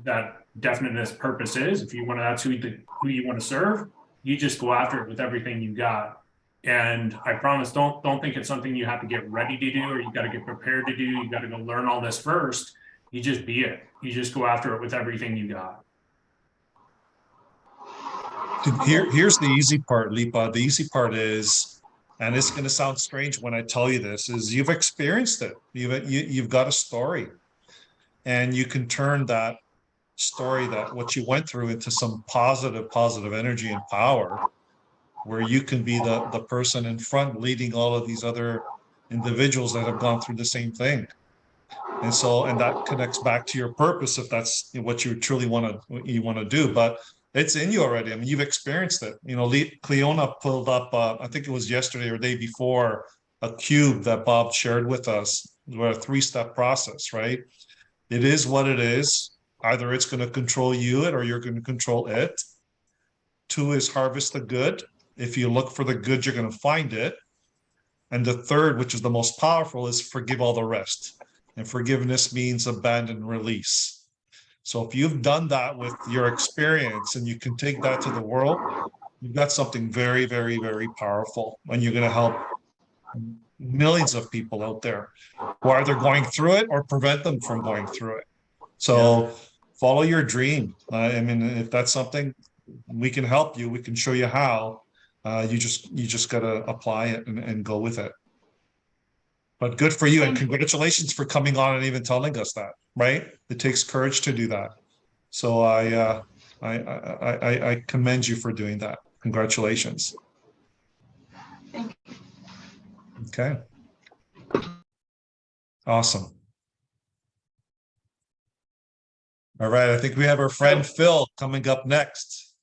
definiteness purpose is. If you want to, that's who you want to serve, you just go after it with everything you got. And I promise, don't think it's something you have to get ready to do, or you got to get prepared to do. You got to go learn all this first. You just be it. You just go after it with everything you got.
Here's the easy part, Lipa. The easy part is, and it's going to sound strange when I tell you this, is you've experienced it. You've got a story, and you can turn that story, that what you went through, into some positive energy and power, where you can be the person in front leading all of these other individuals that have gone through the same thing. And that connects back to your purpose, if that's what you truly want to do. But it's in you already. I mean, you've experienced it. Cleona pulled up, I think it was yesterday or day before, a cube that Bob shared with us, with a 3-step process, right? It is what it is. Either it's going to control you, or you're going to control it. 2 is harvest the good. If you look for the good, you're going to find it. And the 3rd, which is the most powerful, is forgive all the rest. And forgiveness means abandon, release. So if you've done that with your experience, and you can take that to the world, you've got something very, very, very powerful. And you're going to help millions of people out there who are either going through it or prevent them from going through it. So follow your dream. I mean, if that's something we can help you, we can show you how. You just gotta apply it and go with it. But good for you, and congratulations for coming on and even telling us that. Right? It takes courage to do that. So I commend you for doing that. Congratulations.
Thank you.
Okay. Awesome. All right, I think we have our friend Phil coming up next.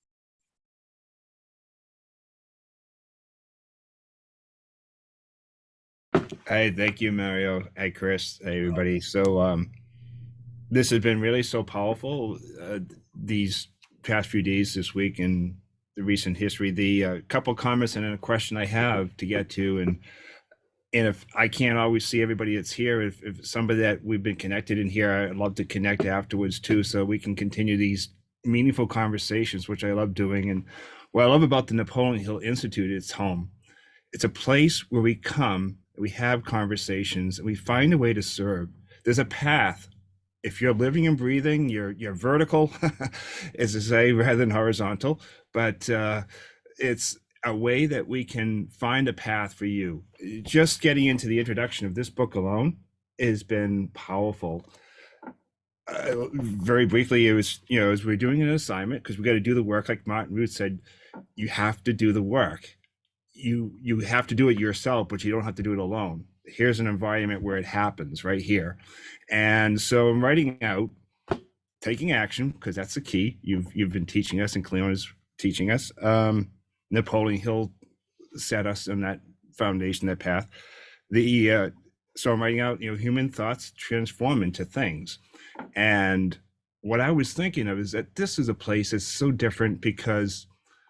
Hey, thank you, Mario. Hey, Chris. Hey, everybody. So, this has been really so powerful these past few days, this week, in the recent history. The couple comments and a question I have to get to, and if I can't always see everybody that's here, if somebody that we've been connected in here, I'd love to connect afterwards too, so we can continue these meaningful conversations, which I love doing. And what I love about the Napoleon Hill Institute, it's home. It's a place where we come, we have conversations, and we find a way to serve. There's a path. If you're living and breathing, you're vertical, as to say, rather than horizontal. But it's a way that we can find a path for you. Just getting into the introduction of this book alone has been powerful. Very briefly, it was, as we're doing an assignment, because we got to do the work, like Martin Ruth said, you have to do the work. You have to do it yourself, but you don't have to do it alone. Here's an environment where it happens right here. And so I'm writing out, taking action, because that's the key. You've been teaching us, and Cleona's teaching us. Napoleon Hill set us on that foundation, that path. So I'm writing out, human thoughts transform into things. And what I was thinking of is that this is a place that's so different, because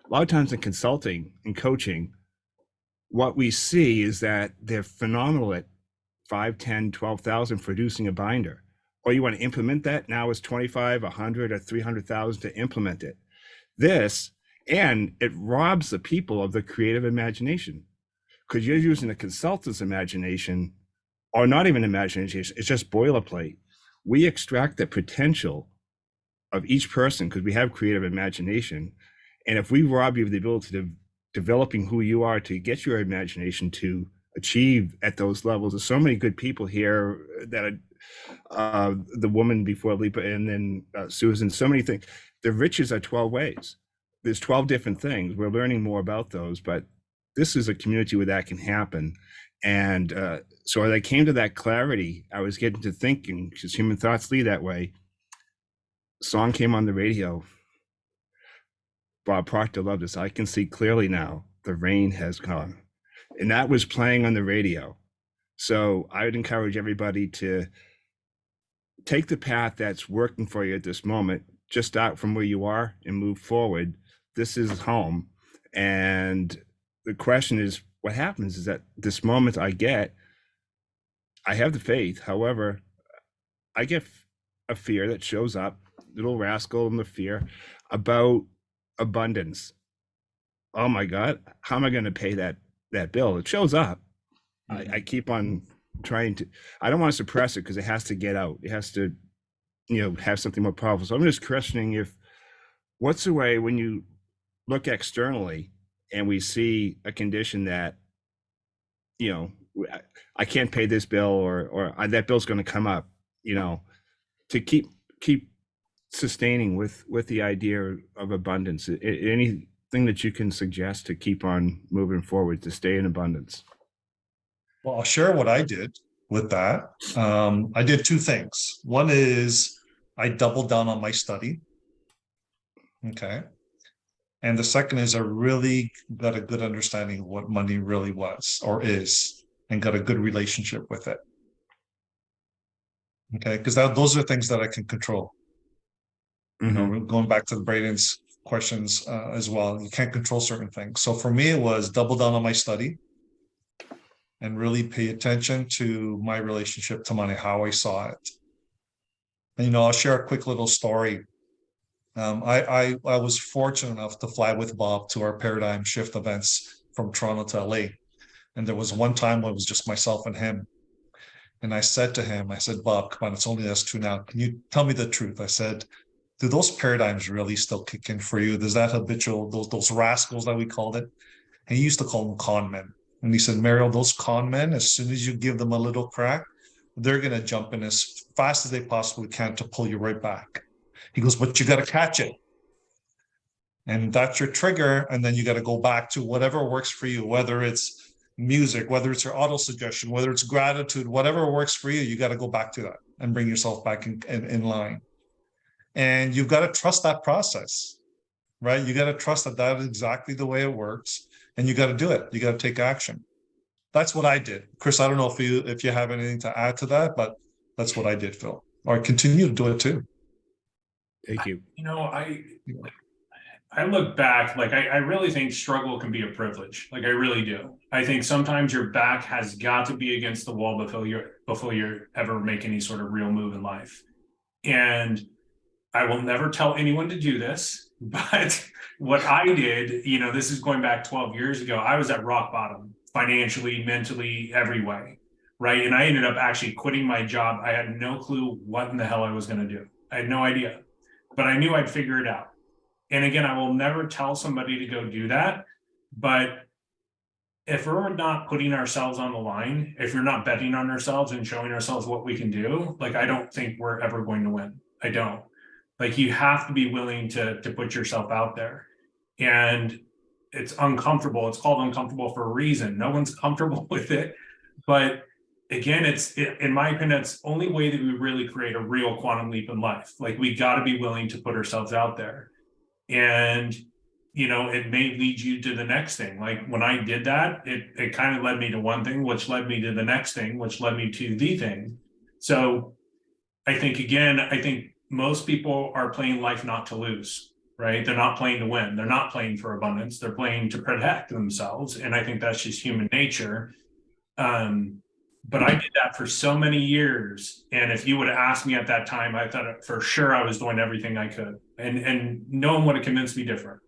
a lot of times in consulting and coaching, what we see is that they're phenomenal at 5, 10, 12,000 producing a binder. Or you want to implement that, now it's 25, 100, or 300,000 to implement it. And it robs the people of the creative imagination, because you're using the consultant's imagination, or not even imagination, it's just boilerplate. We extract the potential of each person because we have creative imagination. And if we rob you of the ability to developing who you are to get your imagination to achieve at those levels, there's so many good people here that the woman before Lipa, and then Susan, so many things. The riches are 12 ways. There's 12 different things. We're learning more about those, but this is a community where that can happen. And so as I came to that clarity, I was getting to thinking, because human thoughts lead that way. Song came on the radio. Bob Proctor loved this. I can see clearly now, the rain has gone. And that was playing on the radio. So I would encourage everybody to take the path that's working for you at this moment. Just start from where you are and move forward. This is home. And the question is, what happens is that this moment I have the faith. However, I get a fear that shows up, little rascal in the fear about abundance. Oh my God, how am I going to pay that bill? It shows up. I keep on trying to, I don't want to suppress it because it has to get out. It has to, have something more powerful. So I'm just questioning what's the way when you look externally and we see a condition that, I can't pay this bill or that bill's going to come up, to keep sustaining with the idea of abundance. Anything that you can suggest to keep on moving forward, to stay in abundance?
Well, I'll share what I did with that. I did two things. One is I doubled down on my study. Okay. And the second is I really got a good understanding of what money really was or is, and got a good relationship with it. Okay. Because those are things that I can control. Going back to the Braden's questions as well, you can't control certain things. So for me, it was double down on my study and really pay attention to my relationship to money, how I saw it. And, I'll share a quick little story. I was fortunate enough to fly with Bob to our paradigm shift events from Toronto to LA. And there was one time when it was just myself and him. And I said to him, Bob, come on, it's only us two now. Can you tell me the truth? I said, do those paradigms really still kick in for you? Does that habitual, those rascals that we called it? And he used to call them con men. And he said, Mario, those con men, as soon as you give them a little crack, they're going to jump in as fast as they possibly can to pull you right back. He goes, but you got to catch it. And that's your trigger. And then you got to go back to whatever works for you, whether it's music, whether it's your auto suggestion, whether it's gratitude, whatever works for you, you got to go back to that and bring yourself back in line. And you've got to trust that process, right? You got to trust that that is exactly the way it works. And you got to do it. You got to take action. That's what I did. Chris, I don't know if you have anything to add to that, but that's what I did, Phil. Or continue to do it too.
Thank you.
You know, I look back, like I really think struggle can be a privilege. Like I really do. I think sometimes your back has got to be against the wall before you ever make any sort of real move in life. And I will never tell anyone to do this, but what I did, you know, this is going back 12 years ago, I was at rock bottom, financially, mentally, every way, right? And I ended up actually quitting my job. I had no clue what in the hell I was going to do. I had no idea, but I knew I'd figure it out. And again, I will never tell somebody to go do that, but if we're not putting ourselves on the line, if you're not betting on ourselves and showing ourselves what we can do, like, I don't think we're ever going to win. I don't. Like, you have to be willing to put yourself out there. And it's uncomfortable. It's called uncomfortable for a reason. No one's comfortable with it. But again, in my opinion, it's the only way that we really create a real quantum leap in life. Like, we got to be willing to put ourselves out there. And, you know, it may lead you to the next thing. Like when I did that, it kind of led me to one thing, which led me to the next thing, which led me to the thing. So I think most people are playing life not to lose, right? They're not playing to win. They're not playing for abundance. They're playing to protect themselves. And I think that's just human nature. But I did that for so many years. And if you would have asked me at that time, I thought for sure I was doing everything I could. And no one would have convinced me different,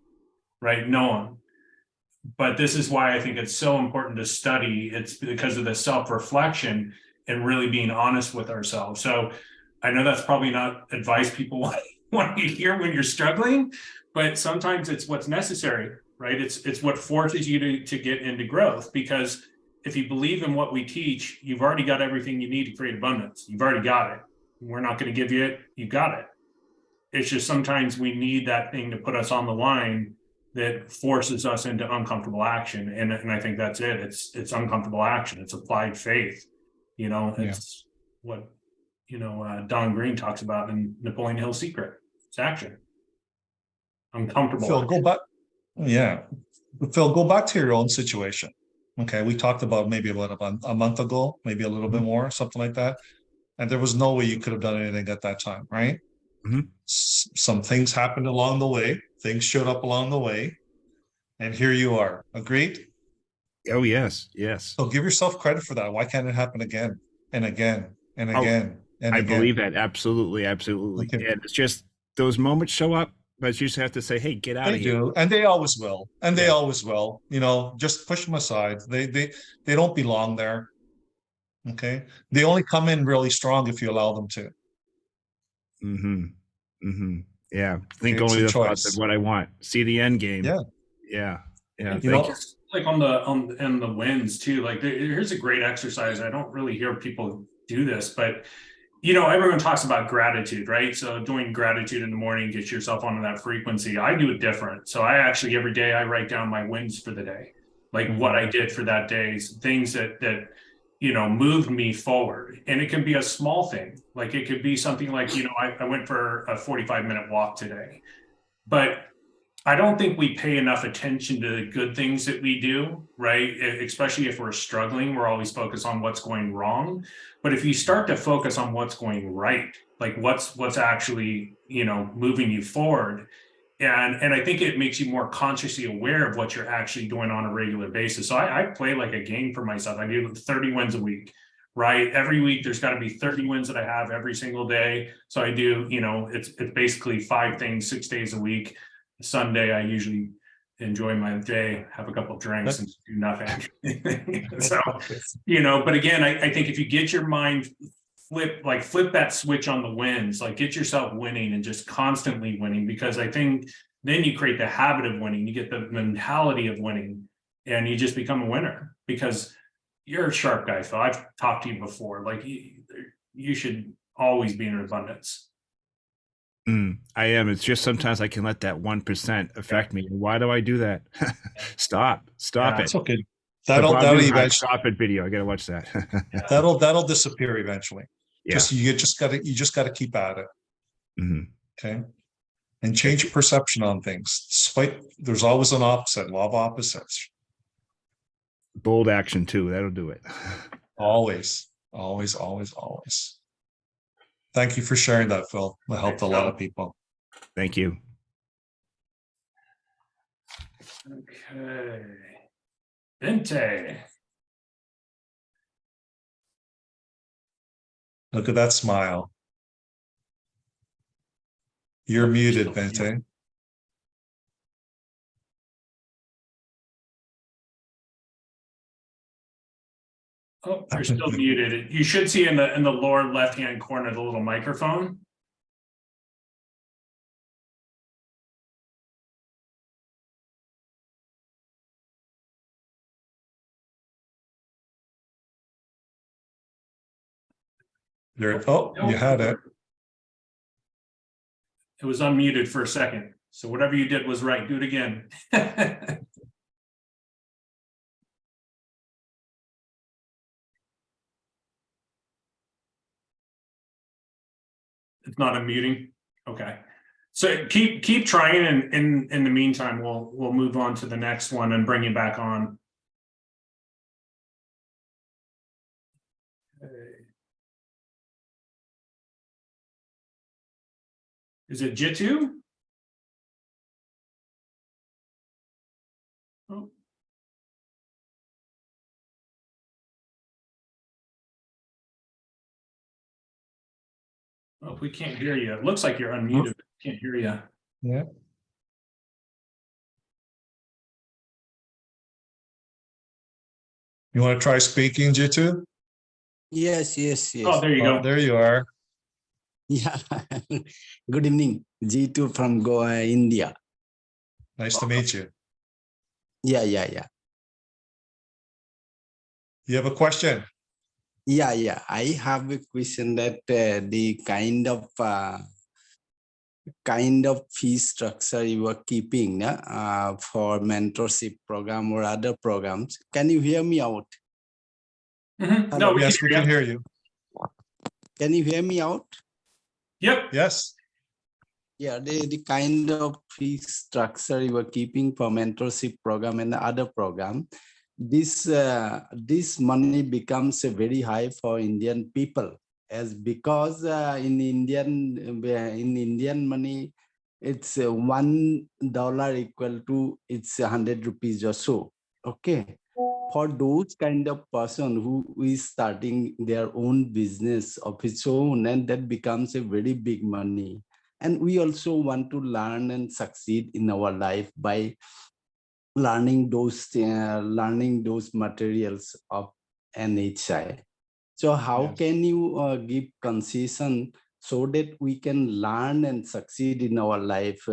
right? No one. But this is why I think it's so important to study. It's because of the self-reflection and really being honest with ourselves. So I know that's probably not advice people want to hear when you're struggling, but sometimes it's what's necessary, right? It's what forces you to get into growth, because if you believe in what we teach, you've already got everything you need to create abundance. You've already got it. We're not going to give you it. You got it. It's just sometimes we need that thing to put us on the line that forces us into uncomfortable action. And I think that's it. It's uncomfortable action. It's applied faith. You know, it's what, you know, Don Green talks about in Napoleon Hill's Secret. It's action. Uncomfortable.
Phil, go back. Yeah. Phil, go back to your own situation. Okay. We talked about maybe about a month ago, maybe a little bit more, something like that. And there was no way you could have done anything at that time, right?
Mm-hmm.
Some things happened along the way. Things showed up along the way. And here you are. Agreed?
Oh, yes. Yes.
So give yourself credit for that. Why can't it happen again and again and again? And
I
again?
believe that. Absolutely. Absolutely.
Okay.
And it's just those moments show up, but you just have to say, hey, get out of here.
They do. And they always will. And they always will. You know, just push them aside. They don't belong there. Okay. They only come in really strong if you allow them to.
Mm-hmm. Mm-hmm. Yeah. Think
Okay, it's
only
a
the thoughts
choice.
of what I want. See the end game.
Yeah.
Yeah. Yeah.
You know,
like on the wins too, like here's a great exercise. I don't really hear people do this, but you know, everyone talks about gratitude, right? So doing gratitude in the morning gets yourself onto that frequency. I do it different. So I actually, every day I write down my wins for the day, like what I did for that day, things that you know, moved me forward. And it can be a small thing. Like it could be something like, you know, I went for a 45-minute walk today, but I don't think we pay enough attention to the good things that we do, right? Especially if we're struggling, we're always focused on what's going wrong. But if you start to focus on what's going right, like what's actually, you know, moving you forward, and I think it makes you more consciously aware of what you're actually doing on a regular basis. So I play like a game for myself. I do 30 wins a week, right? Every week there's got to be 30 wins that I have every single day. So I do, you know, it's basically 5 things, 6 days a week. Sunday, I usually enjoy my day, have a couple of drinks and do nothing. So, you know, but again, I think if you get your mind flip that switch on the wins, like get yourself winning and just constantly winning, because I think then you create the habit of winning, you get the mentality of winning, and you just become a winner because you're a sharp guy, Phil. I've talked to you before. Like you should always be in abundance.
I am. It's just sometimes I can let that 1% affect me. Why do I do that? Stop
Yeah.
it.
It's okay.
The
That'll
Bob
that'll
Newhart
eventually
stop it video. I gotta watch that.
that'll disappear eventually.
Yeah.
You just gotta keep at it.
Mhm.
Okay. And change your perception on things. Despite there's always an opposite, law of opposites.
Bold action too. That'll do it.
Always, always, always, always. Thank you for sharing that, Phil. That helped
Thanks,
a lot
Phil.
of people.
Thank you.
Okay. Vente.
Look at that smile. You're muted, Bente.
Oh, you're still muted. You should see in the lower left-hand corner the little microphone.
There. Oh, you had it.
It was unmuted for a second. So whatever you did was right. Do it again. It's not unmuting. Okay. So keep trying, and in the meantime, we'll move on to the next one and bring you back on. Okay. Is it Jitu? Oh. Oh, we can't hear you. It looks like you're unmuted. Can't hear you.
Yeah. You want to try speaking, Jitu?
Yes.
Oh, there you go.
There you are.
Yeah. Good evening. G2 from Goa, India.
Nice to meet you.
Yeah.
You have a question?
Yeah. I have a question that the kind of fee structure you are keeping for mentorship program or other programs. Can you hear me out?
Mm-hmm. No,
yes, we can hear you.
Can you hear me out?
Yep.
Yes.
Yeah, the kind of fee structure you are keeping for mentorship program and the other program, this money becomes very high for Indian people, as because in Indian money, it's $1 equal to it's 100 rupees or so. Okay. For those kind of person who is starting their own business of its own, and that becomes a very big money. And we also want to learn and succeed in our life by learning those materials of NHI. So how can you give concession so that we can learn and succeed in our life?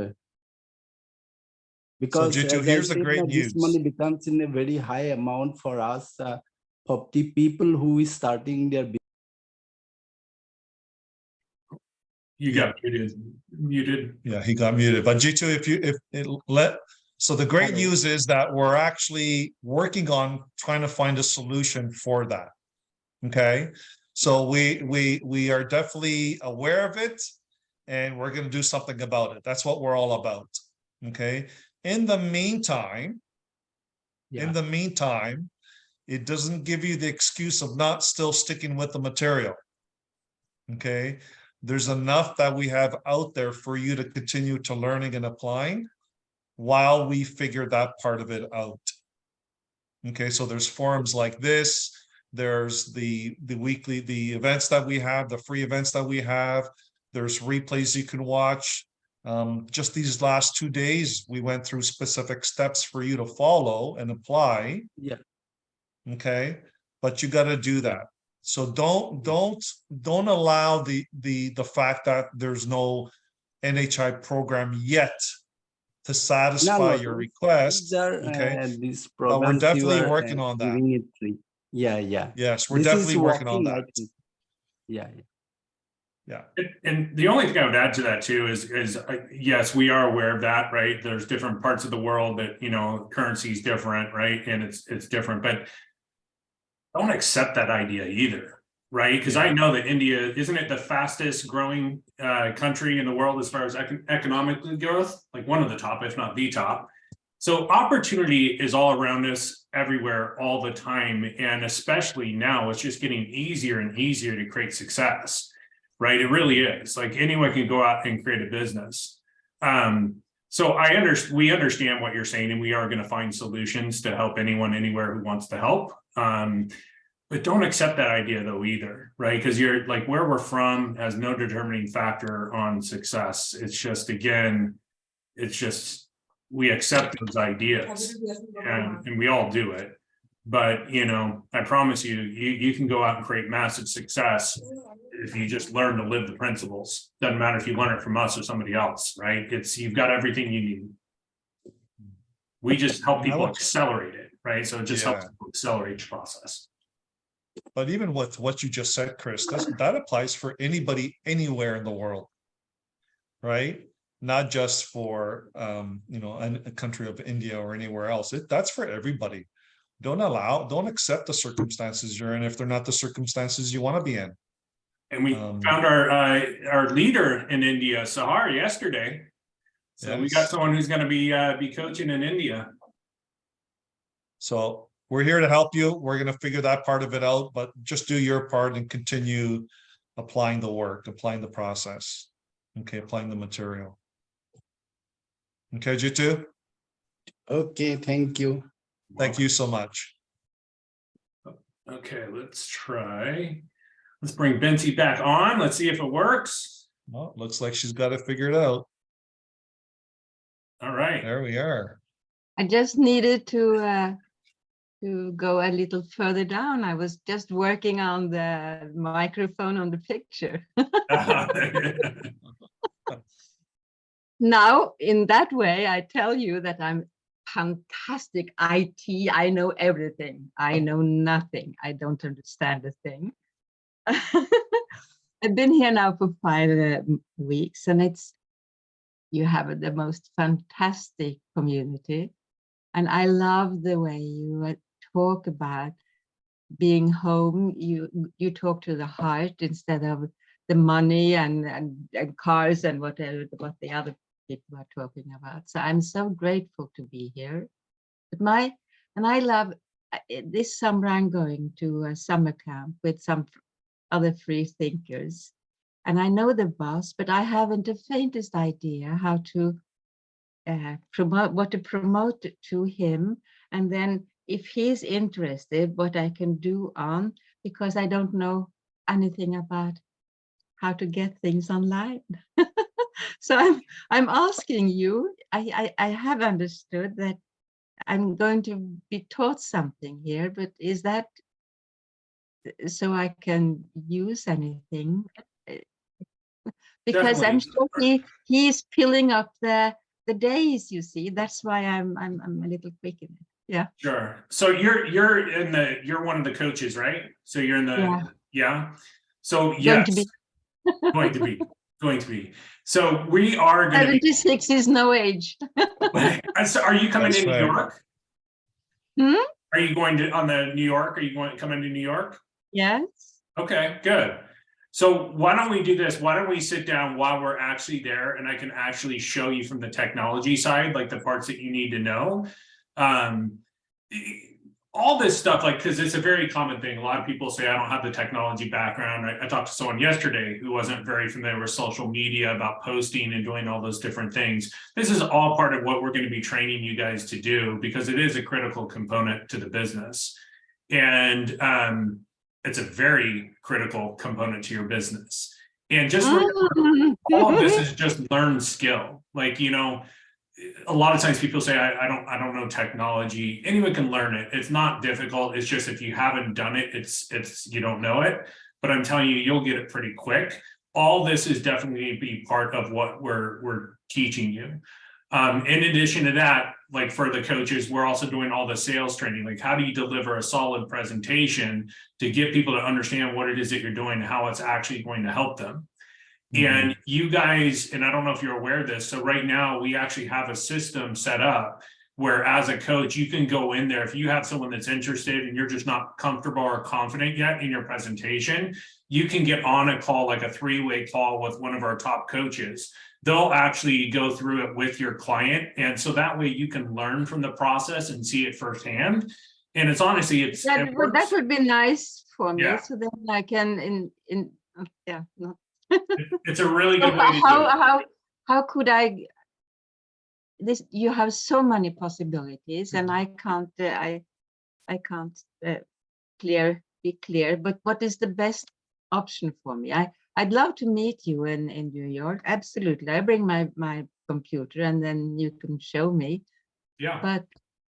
Because
so, Jitu,
as
here's
I
the
said,
great
this
news.
money becomes in a very high amount for us, for the people who is starting their business.
You got muted.
Yeah, he got muted. But Jitu, so the great news is that we're actually working on trying to find a solution for that. Okay. So we are definitely aware of it, and we're going to do something about it. That's what we're all about. Okay. In the meantime, it doesn't give you the excuse of not still sticking with the material. Okay. There's enough that we have out there for you to continue to learning and applying while we figure that part of it out. Okay, so there's forums like this, there's the events that we have, the free events that we have, there's replays you can watch. Just these last 2 days, we went through specific steps for you to follow and apply.
Yeah.
Okay, but you got to do that. So don't allow the fact that there's no NHI program yet to satisfy your request.
These are
Okay,
these
but we're
programs you
definitely
are
working on that.
giving it free. Yeah, yeah.
Yes, we're
This is
definitely working on
working, I
that.
think. Yeah, yeah.
Yeah.
And the only thing I would add to that too is yes, we are aware of that, right? There's different parts of the world that, you know, currency is different, right? And it's different, but don't accept that idea either, right? Because I know that India, isn't it the fastest growing country in the world as far as economic growth? Like one of the top, if not the top. So opportunity is all around us everywhere all the time. And especially now, it's just getting easier and easier to create success, right? It really is. Like anyone can go out and create a business. So we understand what you're saying, and we are going to find solutions to help anyone anywhere who wants to help. But don't accept that idea though either, right? Because you're like, where we're from has no determining factor on success. It's just, again, it's just, we accept those ideas and we all do it. But, you know, I promise you, you can go out and create massive success if you just learn to live the principles. Doesn't matter if you learn it from us or somebody else, right? You've got everything you need. We just help people accelerate it, right? So it just helps people accelerate the process.
But even with what you just said, Chris, that applies for anybody anywhere in the world, right? Not just for you know, a country of India or anywhere else. That's for everybody. Don't accept the circumstances you're in if they're not the circumstances you want to be in.
And we found our leader in India, Sahar, yesterday. So we got someone who's going to be coaching in India.
So we're here to help you. We're going to figure that part of it out, but just do your part and continue applying the work, applying the process. Okay, applying the material. Okay, Jitu?
Okay, thank you.
Thank you so much.
Okay, let's try. Let's bring Binti back on. Let's see if it works.
Well, looks like she's got it figured out.
All right.
There we are.
I just needed to go a little further down. I was just working on the microphone on the picture. Now, in that way, I tell you that I'm fantastic IT. I know everything. I know nothing. I don't understand a thing. I've been here now for 5 weeks, and you have the most fantastic community. And I love the way you talk about being home. You talk to the heart instead of the money and cars and what the other people are talking about. So I'm so grateful to be here. But I love this summer I'm going to a summer camp with some other free thinkers. And I know the boss, but I haven't the faintest idea how to promote to him. And then if he's interested, what I can do on, because I don't know anything about how to get things online. So I'm asking you, I have understood that I'm going to be taught something here, but is that so I can use anything? Because I'm sure he's filling up the days, you see. That's why I'm a little quick in it. Yeah.
Sure. So you're one of the coaches, right? So you're in the So yes, going to be. So we are going to be
76 is no age.
So are you coming to New York?
Hmm?
Are you going to on the New York? Are you going to come into New York?
Yes.
Okay, good. So why don't we do this? Why don't we sit down while we're actually there, and I can actually show you from the technology side, like the parts that you need to know. All this stuff, like, because it's a very common thing. A lot of people say, I don't have the technology background. I talked to someone yesterday who wasn't very familiar with social media, about posting and doing all those different things. This is all part of what we're going to be training you guys to do, because it is a critical component to the business. And it's a very critical component to your business. And just remember, all of this is just learned skill. Like, you know, a lot of times people say, I don't know technology. Anyone can learn it. It's not difficult. It's just if you haven't done it, it's you don't know it. But I'm telling you, you'll get it pretty quick. All this is definitely be part of what we're teaching you. In addition to that, like for the coaches, we're also doing all the sales training. Like, how do you deliver a solid presentation to get people to understand what it is that you're doing and how it's actually going to help them? And you guys, and I don't know if you're aware of this, so right now we actually have a system set up where as a coach, you can go in there. If you have someone that's interested and you're just not comfortable or confident yet in your presentation, you can get on a call, like a 3-way call with one of our top coaches. They'll actually go through it with your client. And so that way you can learn from the process and see it firsthand. And it's honestly,
that would be nice for me.
Yeah.
So then I can no.
It's a really good way to do it.
How could I, this, you have so many possibilities and I can't be clear, but what is the best option for me? I'd love to meet you in New York. Absolutely. I bring my computer and then you can show me.
Yeah.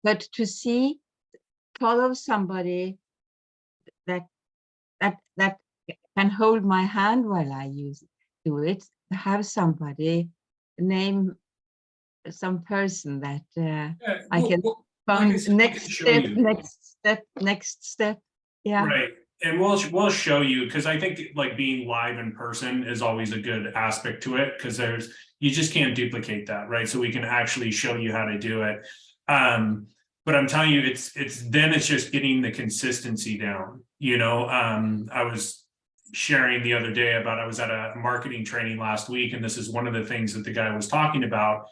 But to follow somebody that can hold my hand while I do it, have somebody name some person that I can find next step. Yeah.
Right. And we'll show you, because I think like being live in person is always a good aspect to it, because you just can't duplicate that, right? So we can actually show you how to do it. But I'm telling you, it's just getting the consistency down. I was sharing the other day about, I was at a marketing training last week, and this is one of the things that the guy was talking about.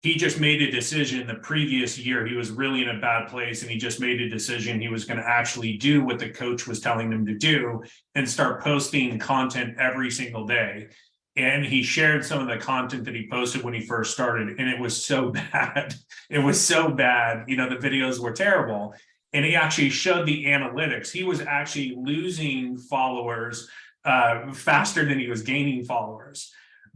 He just made a decision the previous year. He was really in a bad place, and he just made a decision he was going to actually do what the coach was telling him to do and start posting content every single day. And he shared some of the content that he posted when he first started, and it was so bad. It was so bad. The videos were terrible. And he actually showed the analytics. He was actually losing followers faster than he was gaining followers.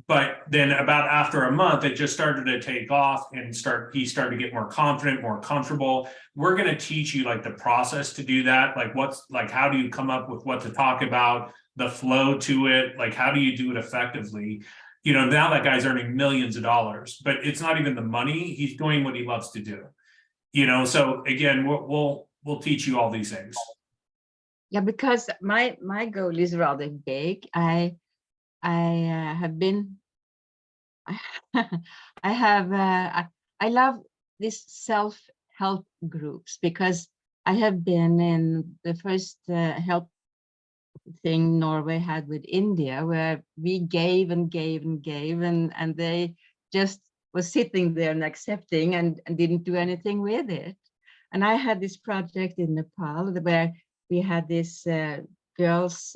But then about after a month, it just started to take off and he started to get more confident, more comfortable. We're going to teach you like the process to do that. Like how do you come up with what to talk about, the flow to it? Like, how do you do it effectively? Now that guy's earning millions of dollars, but it's not even the money. He's doing what he loves to do. So again, we'll teach you all these things.
Yeah, because my goal is rather big. I love this self-help groups, because I have been in the first help thing Norway had with India, where we gave and gave and gave, and they just was sitting there and accepting and didn't do anything with it. And I had this project in Nepal where we had these girls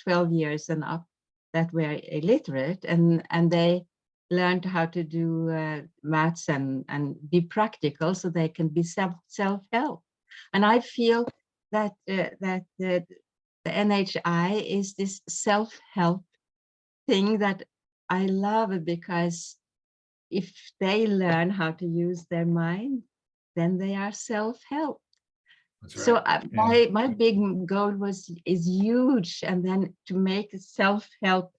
12 years and up that were illiterate, and they learned how to do maths and be practical so they can be self-help. And I feel that the NHI is this self-help thing that I love, because if they learn how to use their mind, then they are self-help. Right. So my big goal is huge, and then to make self-help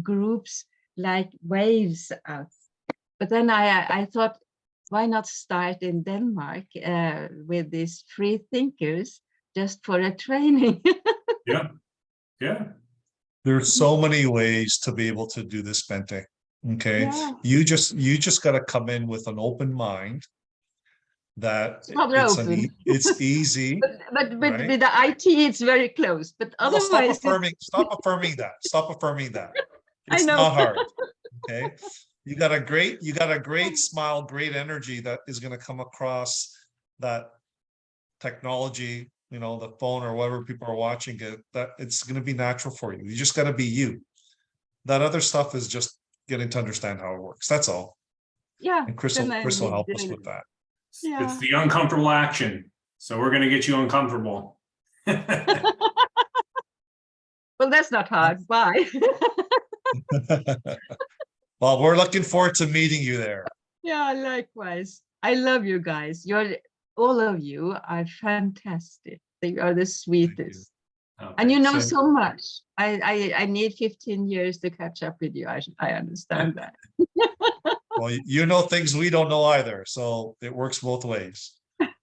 groups like waves out. But then I thought, why not start in Denmark with these free thinkers just for a training?
Yeah.
There's so many ways to be able to do this, Bente. Okay, yeah. You just got to come in with an open mind. That it's easy,
but right? With the IT, it's very close. But otherwise,
stop affirming that. It's not hard. Okay, you got a great smile, great energy that is going to come across that technology. The phone or whatever people are watching it. That it's going to be natural for you. You just got to be you. That other stuff is just getting to understand how it works. That's all.
Yeah,
and Chris will help us with that.
Yeah. It's the uncomfortable action. So we're going to get you uncomfortable.
Well, that's not hard. Bye.
Well, we're looking forward to meeting you there.
Yeah, likewise. I love you guys. All of you are fantastic. You are the sweetest. And you know
Same.
so much. I need 15 years to catch up with you. I understand that.
Well, you know things we don't know either, so it works both ways.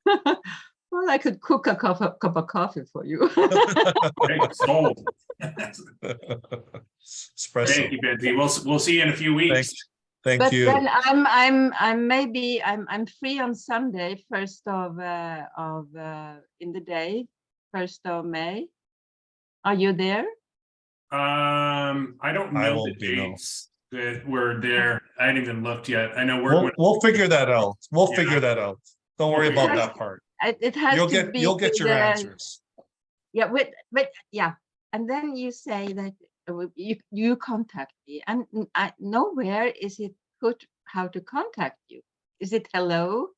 Well, I could cook a cup of coffee for you.
Okay, sold.
Espresso.
Thank you, Benzie. We'll see you in a few weeks.
Thank
But
you.
then I'm free on Sunday, first of in the day, 1st of May. Are you there?
I don't
I
know the
won't be, no.
dates that were there. I hadn't even looked yet. I know we're
We'll figure that out. We'll
Yeah.
figure that out. Don't worry about that part.
It has
You'll
to
get
be
you'll get your
the-
answers.
Yeah, but yeah, and then you say that you contact me, and nowhere is it put how to contact you. Is it hello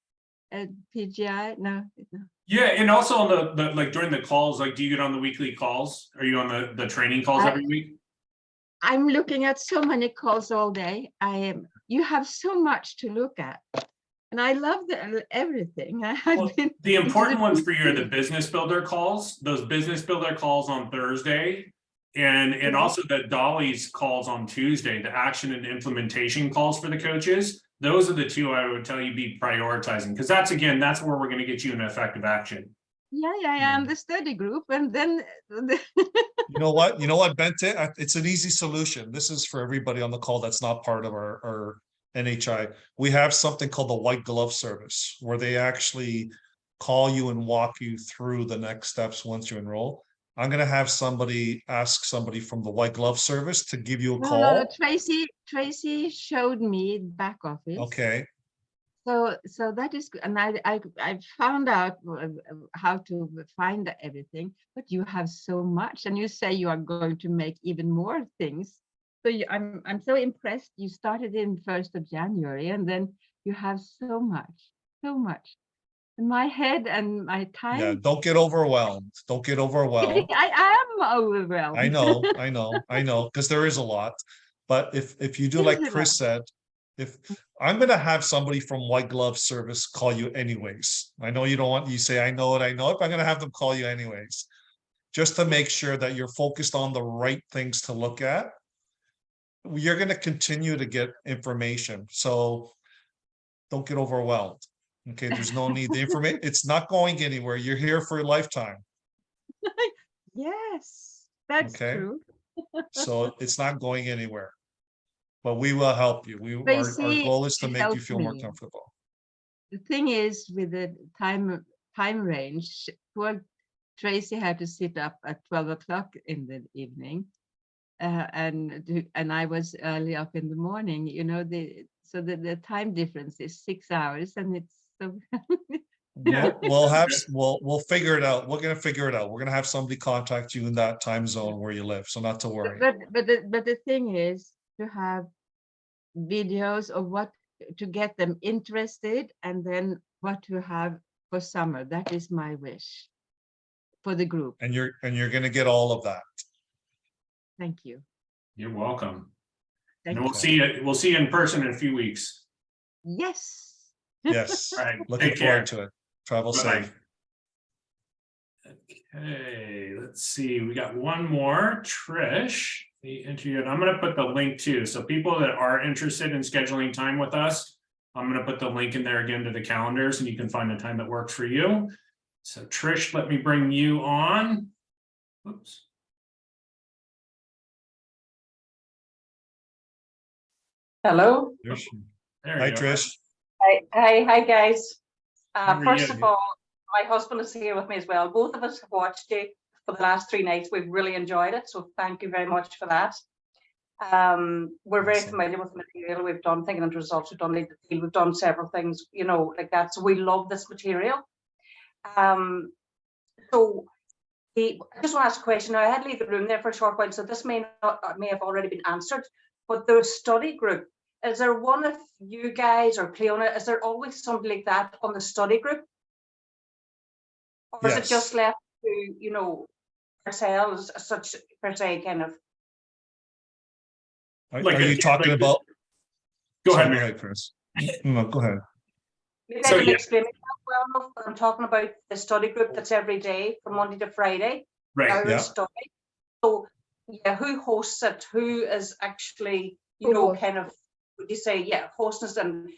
at PGI? No.
Yeah, and also on the like during the calls, like do you get on the weekly calls? Are you on the training calls every week?
I'm looking at so many calls all day. You have so much to look at, and I love everything.
Well, the important ones for you are the business builder calls, those business builder calls on Thursday, and also the Dolly's calls on Tuesday, the action and implementation calls for the coaches. Those are the two I would tell you be prioritizing, because that's where we're going to get you an effective action.
Yeah, and the study group, and then
You know what, Bente? It's an easy solution. This is for everybody on the call that's not part of our NHI. We have something called the white glove service, where they actually call you and walk you through the next steps once you enroll. I'm going to have somebody ask somebody from the white glove service to give you a call.
No, Tracy showed me back office.
Okay.
So that is good, and I found out how to find everything. But you have so much, and you say you are going to make even more things. So I'm so impressed. You started in 1st of January, and then you have so much. And my head and my time.
Yeah, don't get overwhelmed. Don't get overwhelmed.
I am overwhelmed.
I know, because there is a lot. But if you do like Chris said, if I'm gonna have somebody from White Glove Service call you anyways. I know you don't want, you say I know it, but I'm gonna have them call you anyways. Just to make sure that you're focused on the right things to look at. You're gonna continue to get information. So don't get overwhelmed. Okay, there's no need. The information, it's not going anywhere. You're here for a lifetime.
Yes, that's true.
So it's not going anywhere. But we will help you. Our goal is to make you feel more comfortable.
The thing is, with the time range, poor Tracy had to sit up at 12 o'clock in the evening, and I was early up in the morning. You know, so the time difference is 6 hours, and it's so.
We'll figure it out. We're gonna figure it out. We're gonna have somebody contact you in that time zone where you live, so not to worry.
But the thing is to have videos of what to get them interested, and then what to have for summer. That is my wish for the group.
And you're gonna get all of that.
Thank you.
You're welcome.
Thank
and
you.
We'll see you in person in a few weeks.
Yes.
Yes.
All right.
Looking
Take care.
forward to it. Travel
Bye-bye.
safe.
Okay, let's see. We got one more. Trish, the interview, and I'm going to put the link too. So people that are interested in scheduling time with us, I'm going to put the link in there again to the calendars, and you can find a time that works for you. So Trish, let me bring you on. Oops.
Hello.
There
Hi,
Trish.
Hi, guys.
How are
First
you?
of all, my husband is here with me as well. Both of us have watched it for the last 3 nights. We've really enjoyed it, so thank you very much for that. We're very
Awesome.
familiar with the material. We've done thinking and results. We've done lead the field. We've done several things, you know, like that. So we love this material. So I just want to ask a question. Now, I had to leave the room there for a short while, so this may have already been answered. But the study group, is there one of you guys or Cleona? Is there always something like that on the study group? Or is it
Yes.
just left to, you know, ourselves, such per se, kind of?
Are
Like
you talking about?
Go
Sorry,
ahead,
go
Mary.
ahead, Chris. No, go ahead.
Maybe
So,
I didn't
yeah.
explain it that well enough, but I'm talking about the study group that's every day from Monday to Friday.
Right.
Irish
Yeah.
study. So yeah, who hosts it? Who is actually,
Who
kind of, would you say, yeah, hosting it, and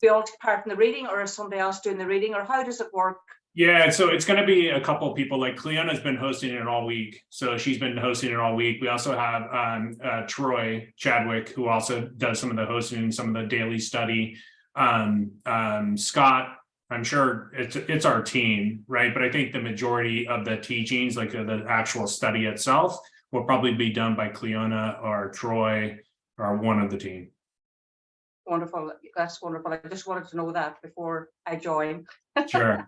we all take part in the reading, or is somebody else doing the reading, or how does it work?
Yeah, so it's going to be a couple of people. Like Cleona's been hosting it all week, so she's been hosting it all week. We also have Troy Chadwick, who also does some of the hosting, some of the daily study. Scott, I'm sure it's our team, right? But I think the majority of the teachings, like the actual study itself, will probably be done by Cleona or Troy or one of the team.
Wonderful. That's wonderful. I just wanted to know that before I join.
Sure.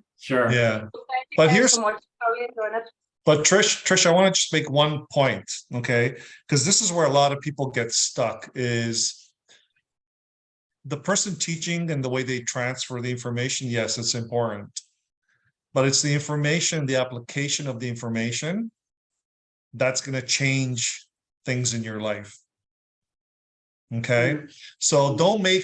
Yeah.
So thank you
But
guys
here's-
so much. Really enjoying it.
But Trish, I want to just make one point, okay? Because this is where a lot of people get stuck, is the person teaching and the way they transfer the information. Yes, it's important, but it's the information, the application of the information that's going to change things in your life. Okay, so don't make,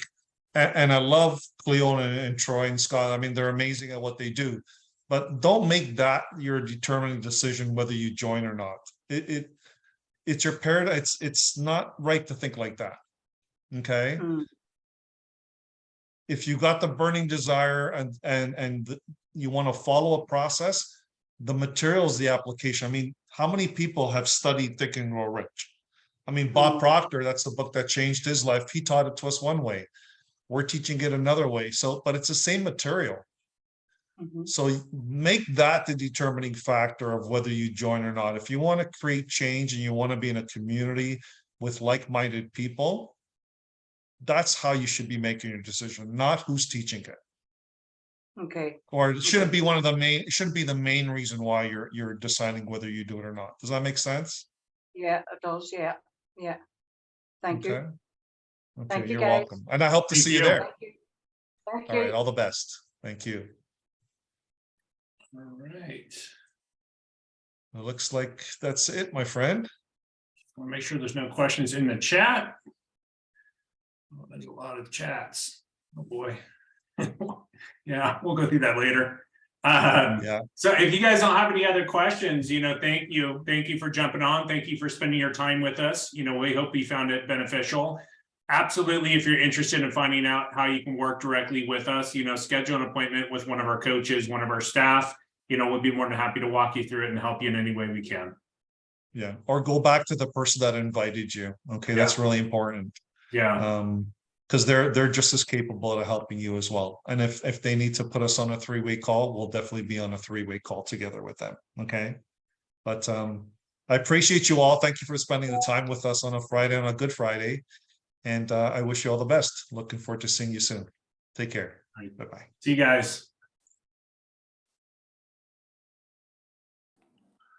and I love Cleona and Troy and Scott. I mean, they're amazing at what they do, but don't make that your determining decision whether you join or not. It's your paradigm. It's not right to think like that. Okay. If you got the burning desire and you want to follow a process, the materials, the application. I mean, how many people have studied Think and Grow Rich? I mean, Bob Proctor, that's the book that changed his life. He taught it to us one way. We're teaching it another way. So, but it's the same material. So make that the determining factor of whether you join or not. If you want to create change and you want to be in a community with like-minded people, that's how you should be making your decision, not who's teaching it.
Okay.
Or it shouldn't be one of the main, it shouldn't be the main reason why you're deciding whether you do it or not. Does that make sense?
Yeah, it does. Yeah. Yeah. Thank you.
Okay. Okay,
Thank you,
you're
guys.
welcome. And I hope to
Thank
see you
you.
there.
Thank you. Thank
All
you.
right, all the best. Thank you.
All right.
It looks like that's it, my friend.
I want to make sure there's no questions in the chat. Oh, there's a lot of chats. Oh boy. Yeah, we'll go through that later.
Yeah.
So if you guys don't have any other questions, thank you. Thank you for jumping on. Thank you for spending your time with us. We hope you found it beneficial. Absolutely. If you're interested in finding out how you can work directly with us, schedule an appointment with one of our coaches, one of our staff, we'd be more than happy to walk you through it and help you in any way we can.
Yeah. Or go back to the person that invited you. Okay. That's really important.
Yeah.
Because they're just as capable of helping you as well. And if they need to put us on a 3-way call, we'll definitely be on a 3-way call together with them. Okay. But I appreciate you all. Thank you for spending the time with us on a Friday, on a Good Friday. And I wish you all the best. Looking forward to seeing you soon. Take care. Bye-bye.
See you guys.